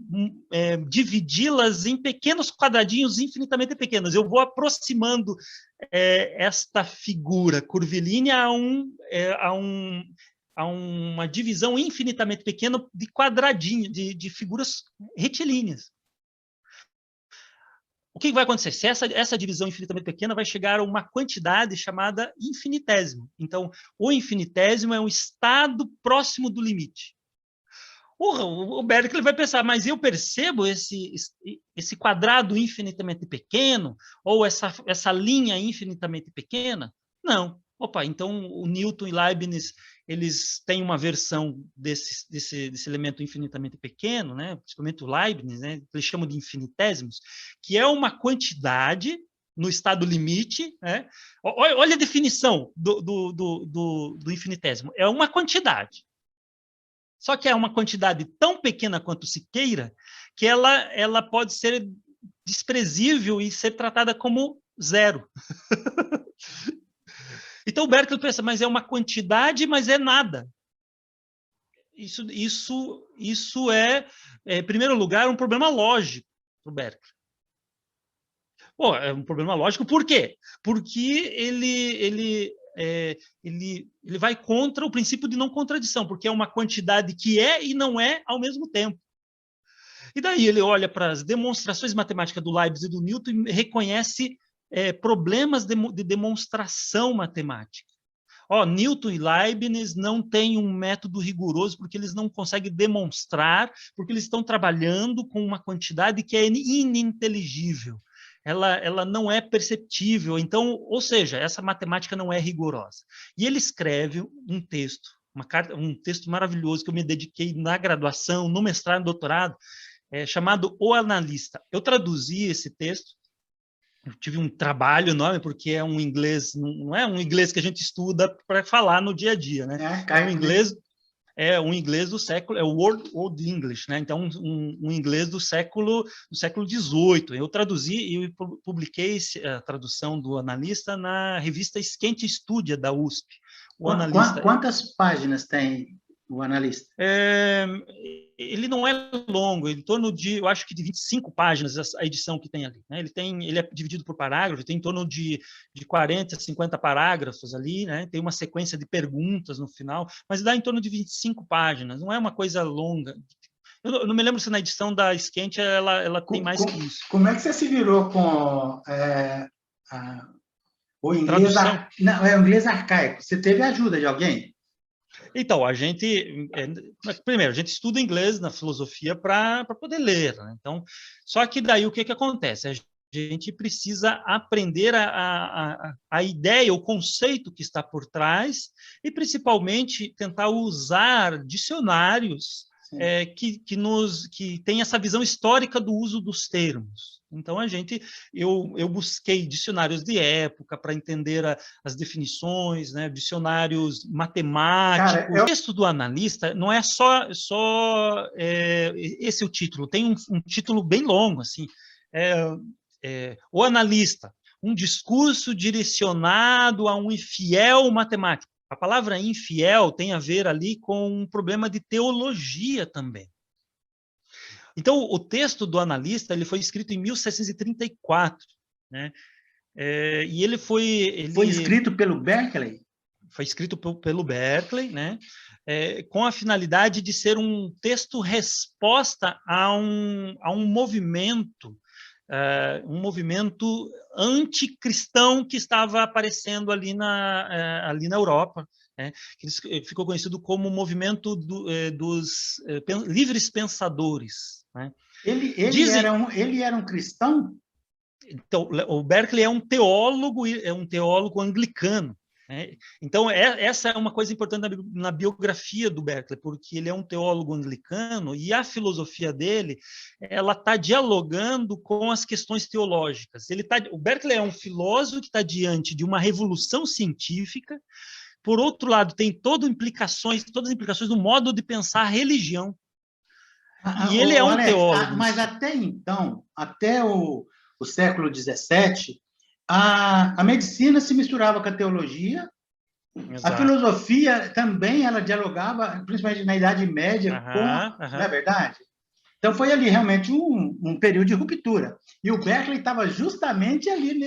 dividi-las em pequenos quadradinhos infinitamente pequenos. Eu vou aproximando esta figura curvilínea a uma divisão infinitamente pequena de quadradinhos, de figuras retilíneas. O que vai acontecer? Se essa divisão infinitamente pequena vai chegar a uma quantidade chamada infinitésimo. Então, o infinitésimo é um estado próximo do limite. O Berkeley vai pensar, mas eu percebo esse quadrado infinitamente pequeno, ou essa linha infinitamente pequena? Não. Opa, então o Newton e Leibniz, eles têm uma versão desse elemento infinitamente pequeno, né? Principalmente o Leibniz, né? Eles chamam de infinitésimos, que é uma quantidade no estado limite, né? Olha a definição do infinitésimo. É uma quantidade. Só que é uma quantidade tão pequena quanto se queira, que ela pode ser desprezível e ser tratada como zero. Então o Berkeley pensa, mas é uma quantidade, mas é nada. Isso é, em primeiro lugar, um problema lógico para o Berkeley. Pô, é um problema lógico, por quê? Porque ele vai contra o princípio de não contradição, porque é uma quantidade que é e não é ao mesmo tempo. E daí ele olha para as demonstrações matemáticas do Leibniz e do Newton e reconhece problemas de demonstração matemática. Newton e Leibniz não têm um método rigoroso porque eles não conseguem demonstrar, porque eles estão trabalhando com uma quantidade que é ininteligível. Ela não é perceptível. Então, ou seja, essa matemática não é rigorosa. E ele escreve um texto, um texto maravilhoso que eu me dediquei na graduação, no mestrado, no doutorado, chamado O Analista. Eu traduzi esse texto. Eu tive um trabalho enorme, porque é um inglês, não é um inglês que a gente estuda para falar no dia a dia, né? É um inglês do século, é o Old English, né? Então, um inglês do século XVIII. Eu traduzi e publiquei a tradução do Analista na revista Scient Studia, da USP. O Analista. Quantas páginas tem o Analista? Ele não é longo, em torno de, eu acho que de 25 páginas a edição que tem ali, né? Ele é dividido por parágrafos, tem em torno de 40, 50 parágrafos ali, né? Tem uma sequência de perguntas no final, mas dá em torno de 25 páginas, não é uma coisa longa. Eu não me lembro se na edição da Scient ela tem mais que isso. Como é que você se virou com o inglês? Não, é o inglês arcaico. Você teve ajuda de alguém? Então, primeiro, a gente estuda inglês na filosofia para poder ler, né? Então, só que daí o que acontece? A gente precisa aprender a ideia, o conceito que está por trás e, principalmente, tentar usar dicionários que tem essa visão histórica do uso dos termos. Então, eu busquei dicionários de época para entender as definições, né? Dicionários matemáticos. Cara, o texto do Analista não é só esse é o título, tem um título bem longo, assim, O Analista, um discurso direcionado a um infiel matemático. A palavra infiel tem a ver ali com um problema de teologia também. Então, o texto do Analista ele foi escrito em 1734, né? E ele foi escrito pelo Berkeley? Foi escrito pelo Berkeley, né? Com a finalidade de ser um texto resposta a um movimento anticristão que estava aparecendo ali na Europa, né? Que ficou conhecido como o movimento dos livres pensadores, né? Ele era um cristão? Então, o Berkeley é um teólogo anglicano. né? Então, essa é uma coisa importante na biografia do Berkeley, porque ele é um teólogo anglicano e a filosofia dele, ela está dialogando com as questões teológicas. O Berkeley é um filósofo que está diante de uma revolução científica. Por outro lado, tem todas as implicações do modo de pensar a religião. E ele é um Alex, teólogo. mas até então, até o século XVII, a medicina se misturava com a teologia. A Exato. filosofia também, ela dialogava, principalmente na Idade Média, não é verdade? Então, foi ali realmente um período de ruptura. E o Berkeley estava justamente ali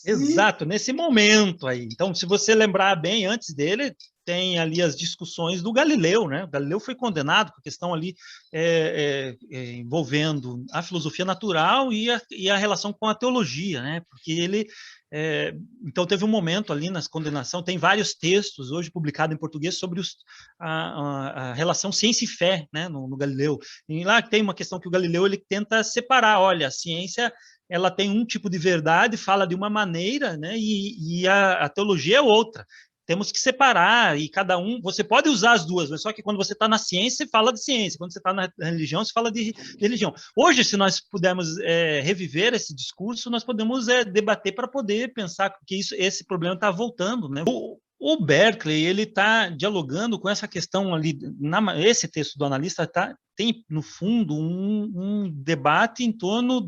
Exato, nesse momento aí. Então, se você lembrar bem, antes dele, tem ali as discussões do Galileu, né? O Galileu foi condenado por questão ali envolvendo a filosofia natural e a relação com a teologia, né? Porque ele então teve um momento ali nas condenação, tem vários textos hoje publicados em português sobre a relação ciência e fé, né? No Galileu. E lá tem uma questão que o Galileu ele tenta separar, olha, a ciência ela tem um tipo de verdade, fala de uma maneira, né? E a teologia é outra. Temos que separar, e cada um, você pode usar as duas, mas só que quando você está na ciência, você fala de ciência, quando você está na religião, você fala de religião. Hoje, se nós pudermos reviver esse discurso, nós podemos debater para poder pensar que esse problema está voltando, né? O Berkeley ele está dialogando com essa questão ali, esse texto do analista tem, no fundo, um debate em torno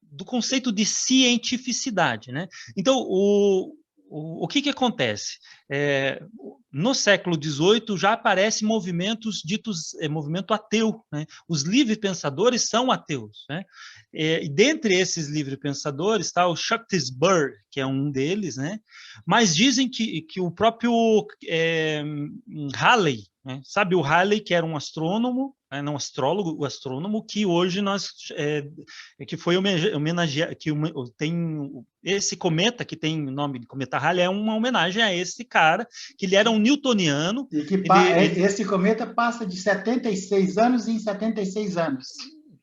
do conceito de cientificidade, né? Então, o que acontece? No século XVIII já aparecem movimentos ditos movimento ateu, né? Os livres pensadores são ateus, né? E dentre esses livres pensadores está o Shaktesbury, que é um deles, né? Mas dizem que o próprio Halley, né? Sabe o Halley, que era um astrônomo, não astrólogo, o astrônomo, que hoje que foi homenageado, que tem esse cometa que tem o nome de cometa Halley é uma homenagem a esse cara, que ele era um newtoniano. E que esse cometa passa de 76 anos em 76 anos.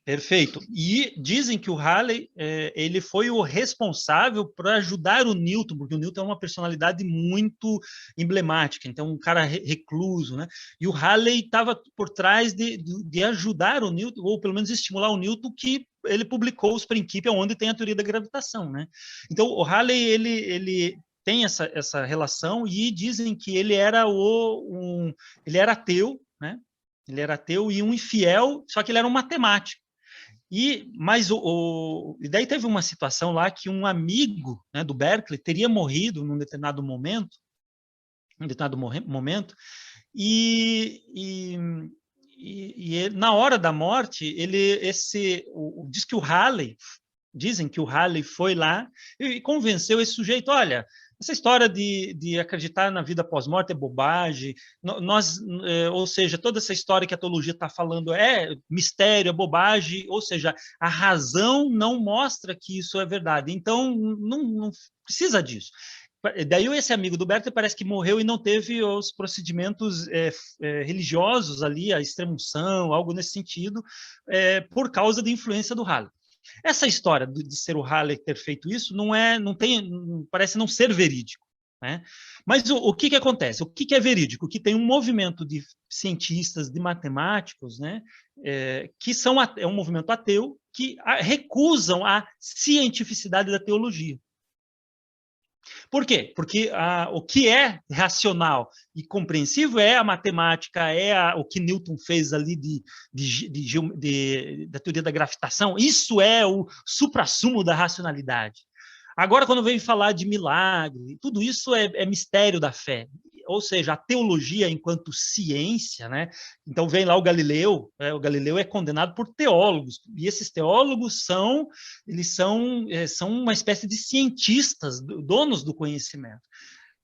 Perfeito. E dizem que o Halley ele foi o responsável por ajudar o Newton, porque o Newton é uma personalidade muito emblemática, então um cara recluso, né? E o Halley estava por trás de ajudar o Newton, ou pelo menos estimular o Newton, que ele publicou os princípios onde tem a teoria da gravitação, né? Então o Halley ele tem essa relação e dizem que ele era ele era ateu, né? Ele era ateu e um infiel, só que ele era um matemático. E daí teve uma situação lá que um amigo, né, do Berkeley teria morrido num determinado momento, e na hora da morte dizem que o Halley foi lá e convenceu esse sujeito, olha, essa história de acreditar na vida pós-morte é bobagem, ou seja, toda essa história que a teologia está falando é mistério, é bobagem, ou seja, a razão não mostra que isso é verdade, então não precisa disso. Daí esse amigo do Berkeley parece que morreu e não teve os procedimentos religiosos ali, a extrema-unção, algo nesse sentido, por causa da influência do Halley. Essa história de ser o Halley ter feito isso parece não ser verídico, né? Mas o que acontece? O que é verídico? Que tem um movimento de cientistas, de matemáticos, né? Que é um movimento ateu que recusam a cientificidade da teologia. Por quê? Porque o que é racional e compreensível é a matemática, o que Newton fez ali da teoria da gravitação. Isso é o suprassumo da racionalidade. Agora, quando vem falar de milagre, tudo isso é mistério da fé. Ou seja, a teologia enquanto ciência, né? Então vem lá o Galileu é condenado por teólogos, e esses teólogos são uma espécie de cientistas, donos do conhecimento.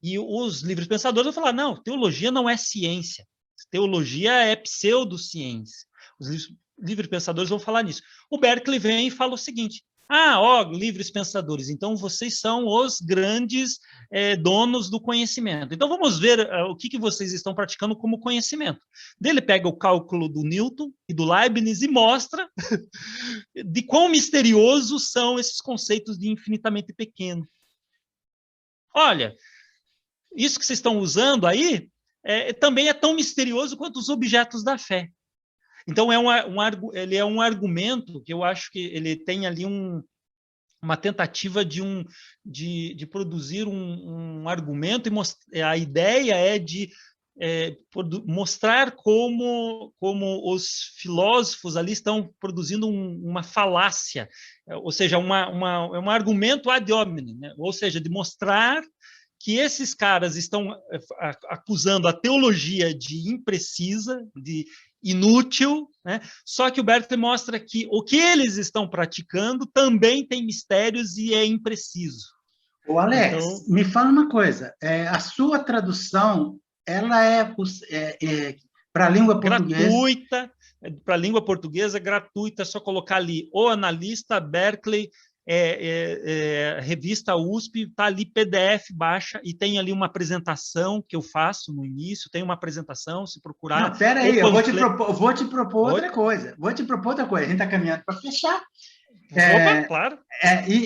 E os livres pensadores vão falar, não, teologia não é ciência, teologia é pseudociência. Os livres pensadores vão falar nisso. O Berkeley vem e fala o seguinte, livres pensadores, então vocês são os grandes donos do conhecimento. Então vamos ver o que vocês estão praticando como conhecimento. Ele pega o cálculo do Newton e do Leibniz e mostra de quão misteriosos são esses conceitos de infinitamente pequeno. Olha, isso que vocês estão usando aí também é tão misterioso quanto os objetos da fé. Então, ele é um argumento que eu acho que ele tem ali uma tentativa de produzir um argumento, e a ideia é de mostrar como os filósofos ali estão produzindo uma falácia, ou seja, um argumento ad hominem, né? Ou seja, de mostrar que esses caras estão acusando a teologia de imprecisa, de inútil, né? Só que o Berkeley mostra que o que eles estão praticando também tem mistérios e é impreciso. O Alex, então, me fala uma coisa, a sua tradução, ela para a língua portuguesa? Gratuita, para a língua portuguesa, gratuita, é só colocar ali o analista Berkeley, revista USP, está ali PDF, baixa, e tem ali uma apresentação que eu faço no início, tem uma apresentação, se procurar... Não, pera aí, eu vou te propor outra coisa, a gente está caminhando para fechar. Opa, claro.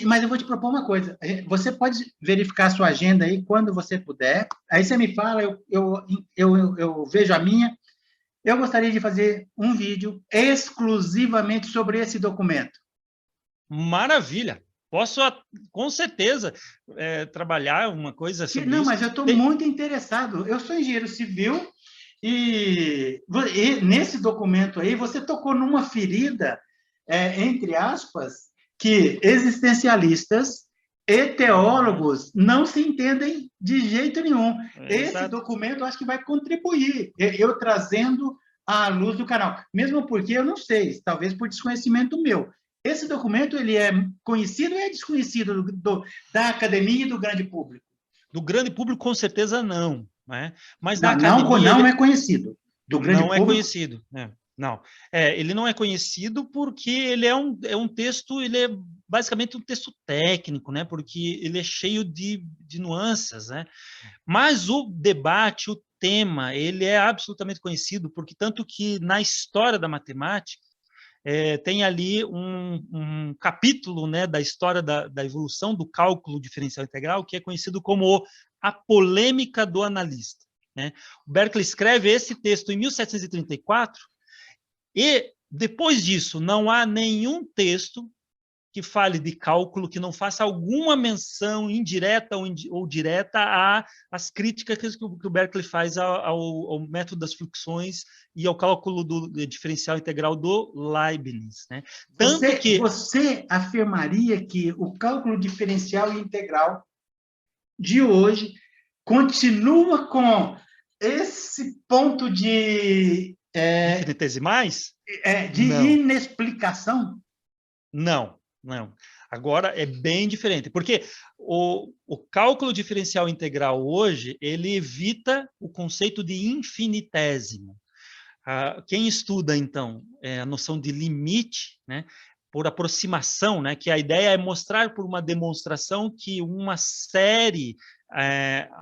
Mas eu vou te propor uma coisa, você pode verificar a sua agenda aí quando você puder, aí você me fala, eu vejo a minha, eu gostaria de fazer um vídeo exclusivamente sobre esse documento. Maravilha! Posso, com certeza, trabalhar uma coisa sobre isso. Não, mas eu estou muito interessado. Eu sou engenheiro civil e nesse documento aí você tocou numa ferida, entre aspas, que existencialistas e teólogos não se entendem de jeito nenhum. Esse documento eu acho que vai contribuir, eu trazendo à luz do canal. Mesmo porque eu não sei, talvez por desconhecimento meu. Esse documento ele é conhecido ou é desconhecido da academia e do grande público? Do grande público, com certeza, não. Né? Mas da academia... Não é conhecido. Do grande não público? É conhecido. Não. Ele não é conhecido porque ele é um texto, ele é basicamente um texto técnico, né? Porque ele é cheio de nuances, né? Mas o debate, o tema, ele é absolutamente conhecido, porque tanto que na história da matemática, tem ali um capítulo, né, da história da evolução do cálculo diferencial integral, que é conhecido como a polêmica do analista. Né? O Berkeley escreve esse texto em 1734, e depois disso não há nenhum texto que fale de cálculo que não faça alguma menção indireta ou direta às críticas que o Berkeley faz ao método das fluxões e ao cálculo do diferencial integral do Leibniz. Né? Você afirmaria que o cálculo diferencial integral de hoje continua com esse ponto de... infinitesimais? De inexplicação? Não. Agora é bem diferente, porque o cálculo diferencial integral hoje, ele evita o conceito de infinitésimo. Quem estuda, então, a noção de limite, né, por aproximação, né, que a ideia é mostrar por uma demonstração que uma série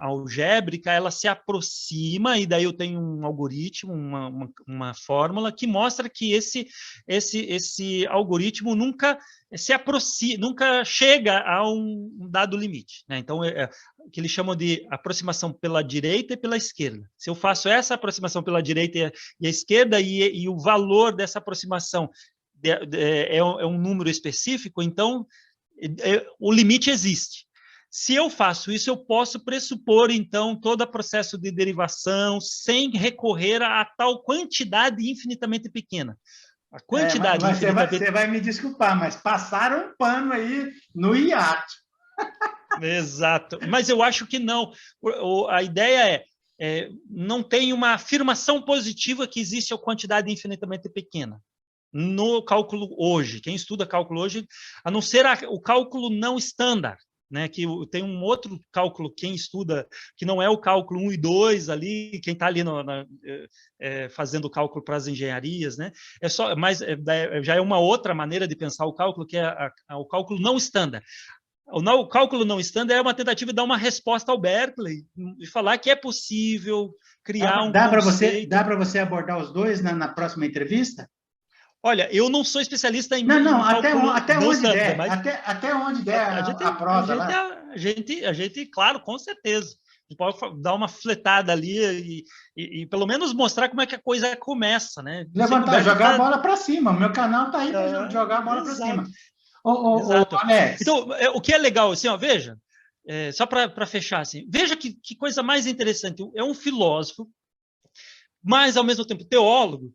algébrica, ela se aproxima, e daí eu tenho um algoritmo, uma fórmula que mostra que esse algoritmo nunca se aproxima, nunca chega a um dado limite. Né? Então, que eles chamam de aproximação pela direita e pela esquerda. Se eu faço essa aproximação pela direita e a esquerda, e o valor dessa aproximação é um número específico, então o limite existe. Se eu faço isso, eu posso pressupor, então, todo o processo de derivação sem recorrer a tal quantidade infinitamente pequena. A quantidade infinitamente... Você vai me desculpar, mas passaram um pano aí no hiato. Exato. Mas eu acho que não. A ideia não tem uma afirmação positiva que existe a quantidade infinitamente pequena. No cálculo hoje, quem estuda cálculo hoje, a não ser o cálculo não estándar, né, que tem um outro cálculo, quem estuda, que não é o cálculo 1 e 2 ali, quem está ali fazendo o cálculo para as engenharias, né, mas já é uma outra maneira de pensar o cálculo, que é o cálculo não estándar. O cálculo não estándar é uma tentativa de dar uma resposta ao Berkeley, e falar que é possível criar um conceito... Dá para você abordar os dois na próxima entrevista? Olha, eu não sou especialista em cálculo até não onde estándar, der, até onde der a prosa lá. A gente, claro, com certeza. pode dar uma fletada ali e pelo menos mostrar como é que a coisa começa, né? Levantar, jogar a bola para cima. O meu canal está aí para jogar a bola para cima. Exato. Alex. Então, o que é legal, assim, ó, veja, só para fechar, assim, veja que coisa mais interessante. É um filósofo, mas, ao mesmo tempo, teólogo,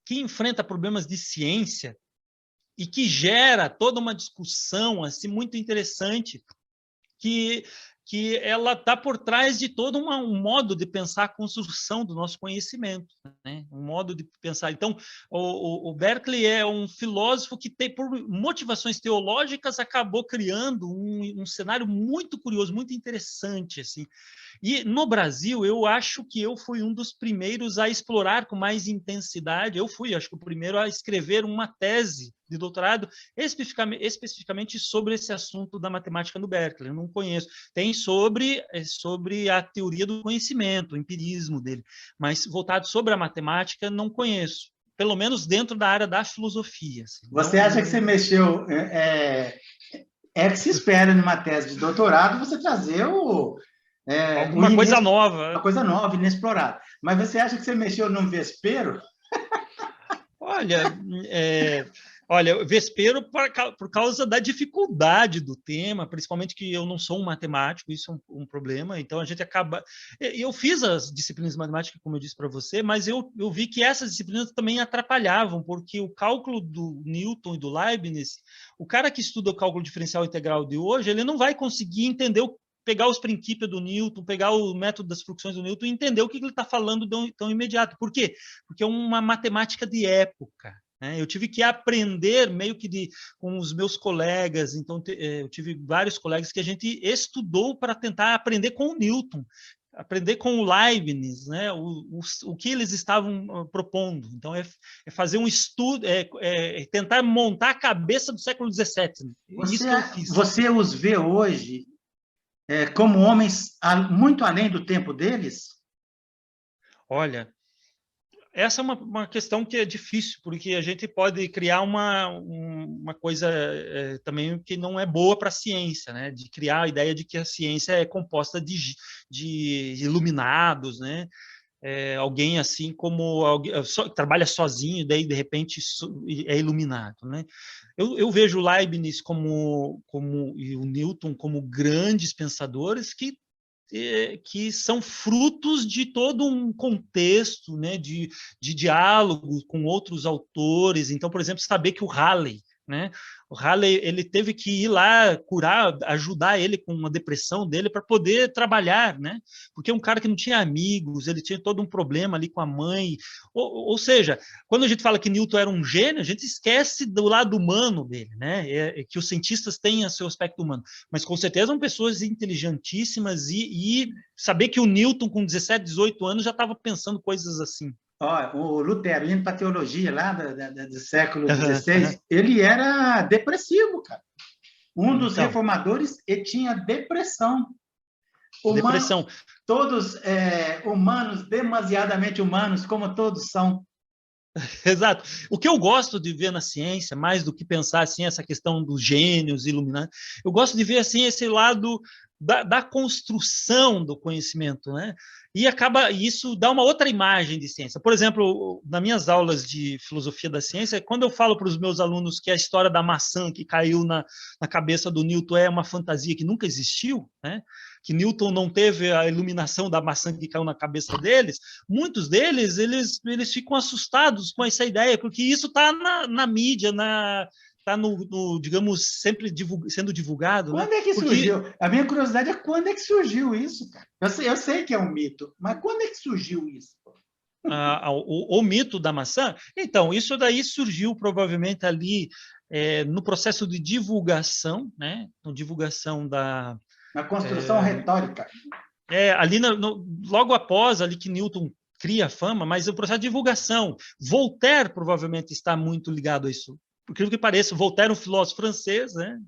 que enfrenta problemas de ciência e que gera toda uma discussão assim, muito interessante, que ela está por trás de todo um modo de pensar a construção do nosso conhecimento, né? Um modo de pensar. Então, o Berkeley é um filósofo que, por motivações teológicas, acabou criando um cenário muito curioso, muito interessante, assim. E no Brasil, eu acho que eu fui um dos primeiros a explorar com mais intensidade. Eu fui, acho que o primeiro a escrever uma tese de doutorado especificamente sobre esse assunto da matemática no Berkeley. Eu não conheço. Tem sobre a teoria do conhecimento, o empirismo dele, mas voltado sobre a matemática, não conheço. Pelo menos dentro da área da filosofia. Assim. Você acha que você mexeu... que se espera numa tese de doutorado você trazer alguma coisa nova. Uma coisa nova, inexplorada. Mas você acha que você mexeu num vespeiro? Olha, vespeiro por causa da dificuldade do tema, principalmente que eu não sou um matemático, isso é um problema, então a gente acaba... Eu fiz as disciplinas de matemática, como eu disse para você, mas eu vi que essas disciplinas também atrapalhavam, porque o cálculo do Newton e do Leibniz, o cara que estuda o cálculo diferencial integral de hoje, ele não vai conseguir entender pegar os princípios do Newton, pegar o método das fluxões do Newton e entender o que ele está falando tão imediato. Por quê? Porque é uma matemática de época. Né? Eu tive que aprender meio que com os meus colegas, então eu tive vários colegas que a gente estudou para tentar aprender com o Newton, aprender com o Leibniz, né? o que eles estavam propondo. Então, é fazer um estudo, tentar montar a cabeça do século XVII. Isso que eu fiz. Você os vê hoje como homens muito além do tempo deles? Olha, essa é uma questão que é difícil, porque a gente pode criar uma coisa também que não é boa para a ciência, né? De criar a ideia de que a ciência é composta de iluminados, né? Alguém assim como trabalha sozinho, daí de repente é iluminado, né? Eu vejo o Leibniz e o Newton como grandes pensadores que são frutos de todo um contexto, né, de diálogo com outros autores. Então, por exemplo, saber que o Halley, né, ele teve que ir lá curar, ajudar ele com uma depressão dele para poder trabalhar, né? Porque é um cara que não tinha amigos, ele tinha todo um problema ali com a mãe. Ou seja, quando a gente fala que Newton era um gênio, a gente esquece do lado humano dele, né? Que os cientistas têm seu aspecto humano. Mas com certeza são pessoas inteligentíssimas e saber que o Newton com 17, 18 anos já estava pensando coisas assim. O Lutero, indo para a teologia lá do século XVI, ele era depressivo, cara. Um dos reformadores e tinha depressão. Depressão. Todos humanos, demasiadamente humanos, como todos são. Exato. O que eu gosto de ver na ciência, mais do que pensar assim essa questão dos gênios iluminados, eu gosto de ver assim esse lado da construção do conhecimento, né? E isso dá uma outra imagem de ciência. Por exemplo, nas minhas aulas de filosofia da ciência, quando eu falo para os meus alunos que a história da maçã que caiu na cabeça do Newton é uma fantasia que nunca existiu, né? Que Newton não teve a iluminação da maçã que caiu na cabeça deles, muitos deles eles ficam assustados com essa ideia, porque isso está na mídia, está digamos, sempre sendo divulgado. Quando é que surgiu? A minha curiosidade é quando é que surgiu isso, cara? Eu sei que é um mito, mas quando é que surgiu isso? O mito da maçã? Então, isso daí surgiu provavelmente ali no processo de divulgação, né? Divulgação da... Na construção retórica. Ali logo após ali que Newton cria a fama, mas o processo de divulgação. Voltaire provavelmente está muito ligado a isso. Por que pareça, Voltaire é um filósofo francês, né?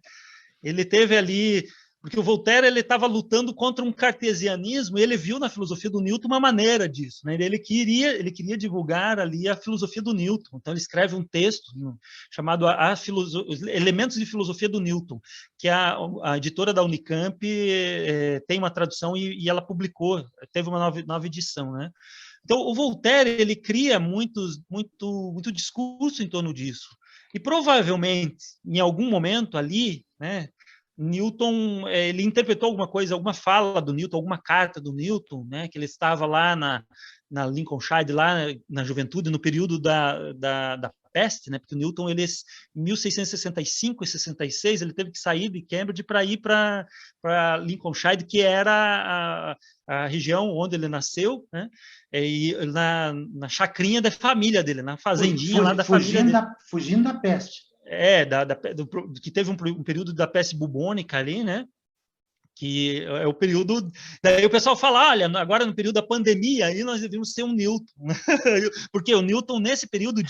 Ele teve ali Porque o Voltaire ele estava lutando contra um cartesianismo e ele viu na filosofia do Newton uma maneira disso, né? Ele queria divulgar ali a filosofia do Newton. Então ele escreve um texto chamado Elementos de Filosofia do Newton, que a editora da Unicamp tem uma tradução e ela publicou, teve uma nova edição, né? Então o Voltaire ele cria muito discurso em torno disso. E provavelmente em algum momento ali, né? Newton, ele interpretou alguma coisa, alguma fala do Newton, alguma carta do Newton, né, que ele estava lá na Lincolnshire, lá na juventude, no período da peste, né, porque o Newton, em 1665 e 66, ele teve que sair de Cambridge para ir para Lincolnshire, que era a região onde ele nasceu, né, e na chacrinha da família dele, na fazendinha lá da família dele. Fugindo da peste. Que teve um período da peste bubônica ali, né? Que é o período... Daí o pessoal fala, olha, agora no período da pandemia, aí nós devíamos ser um Newton. Porque o Newton, nesse período,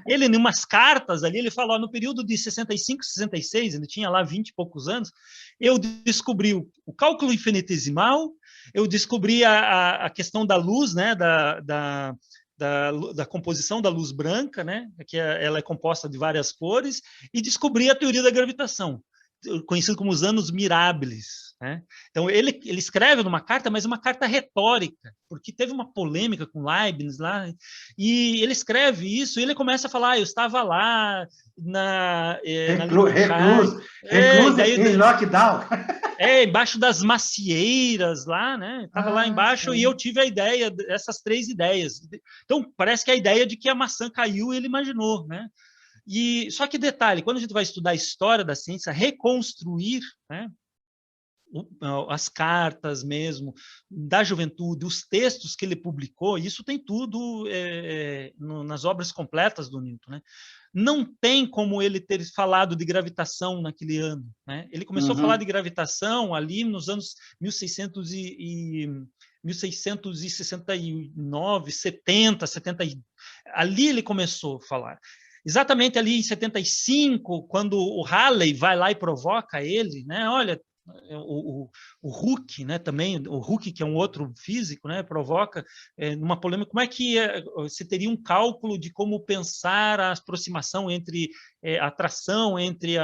ele em umas cartas ali, ele fala, no período de 65, 66, ele tinha lá 20 e poucos anos, eu descobri o cálculo infinitesimal, eu descobri a questão da luz, né, da composição da luz branca, né, que ela é composta de várias cores, e descobri a teoria da gravitação, conhecido como os anos mirabilis, né? Então ele escreve numa carta, mas uma carta retórica, porque teve uma polêmica com Leibniz lá, e ele escreve isso, e ele começa a falar, eu estava lá recluso em lockdown. Embaixo das macieiras lá, né? Estava lá embaixo sim. E eu tive a ideia, essas 3 ideias. Então, parece que a ideia de que a maçã caiu, ele imaginou, né? Só que detalhe, quando a gente vai estudar a história da ciência, reconstruir, né, as cartas mesmo da juventude, os textos que ele publicou, isso tem tudo nas obras completas do Newton, né? Não tem como ele ter falado de gravitação naquele ano, né? Ele começou a falar de gravitação ali nos anos 1669, 70, 70, ali ele começou a falar. Exatamente ali em 75, quando o Halley vai lá e provoca ele, né? Olha, o Hooke, né, também, o Hooke, que é um outro físico, né, provoca numa polêmica, como é que se teria um cálculo de como pensar a aproximação entre a atração entre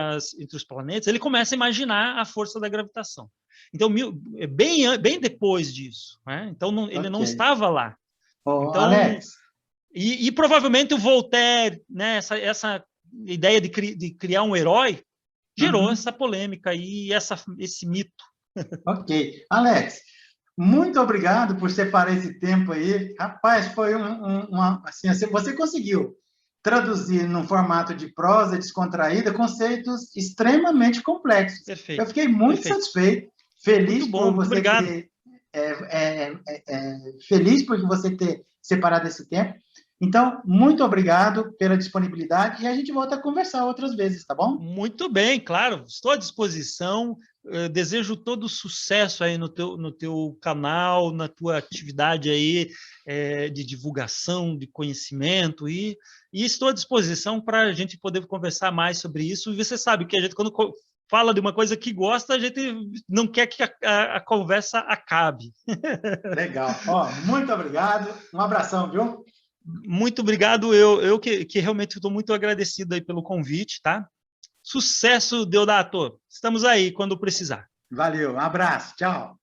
os planetas. Ele começa a imaginar a força da gravitação. Então, bem depois disso, né? Então, ele não estava lá. Então, Alex. E provavelmente o Voltaire, né, essa ideia de criar um herói, gerou essa polêmica e esse mito. Ok. Alex, muito obrigado por separar esse tempo aí. Rapaz, foi assim, você conseguiu traduzir num formato de prosa descontraída conceitos extremamente complexos. Perfeito. Eu fiquei muito satisfeito, feliz por você ter feliz por você ter separado esse tempo. Então, muito obrigado pela disponibilidade e a gente volta a conversar outras vezes, tá bom? Muito bem, claro. Estou à disposição. Desejo todo sucesso aí no teu canal, na tua atividade aí de divulgação, de conhecimento e estou à disposição para a gente poder conversar mais sobre isso. E você sabe que a gente, quando fala de uma coisa que gosta, a gente não quer que a conversa acabe. Legal. Muito obrigado. Um abração, viu? Muito obrigado, eu que realmente estou muito agradecido aí pelo convite, tá? Sucesso, Deodato! Estamos aí quando precisar. Valeu, um abraço, tchau.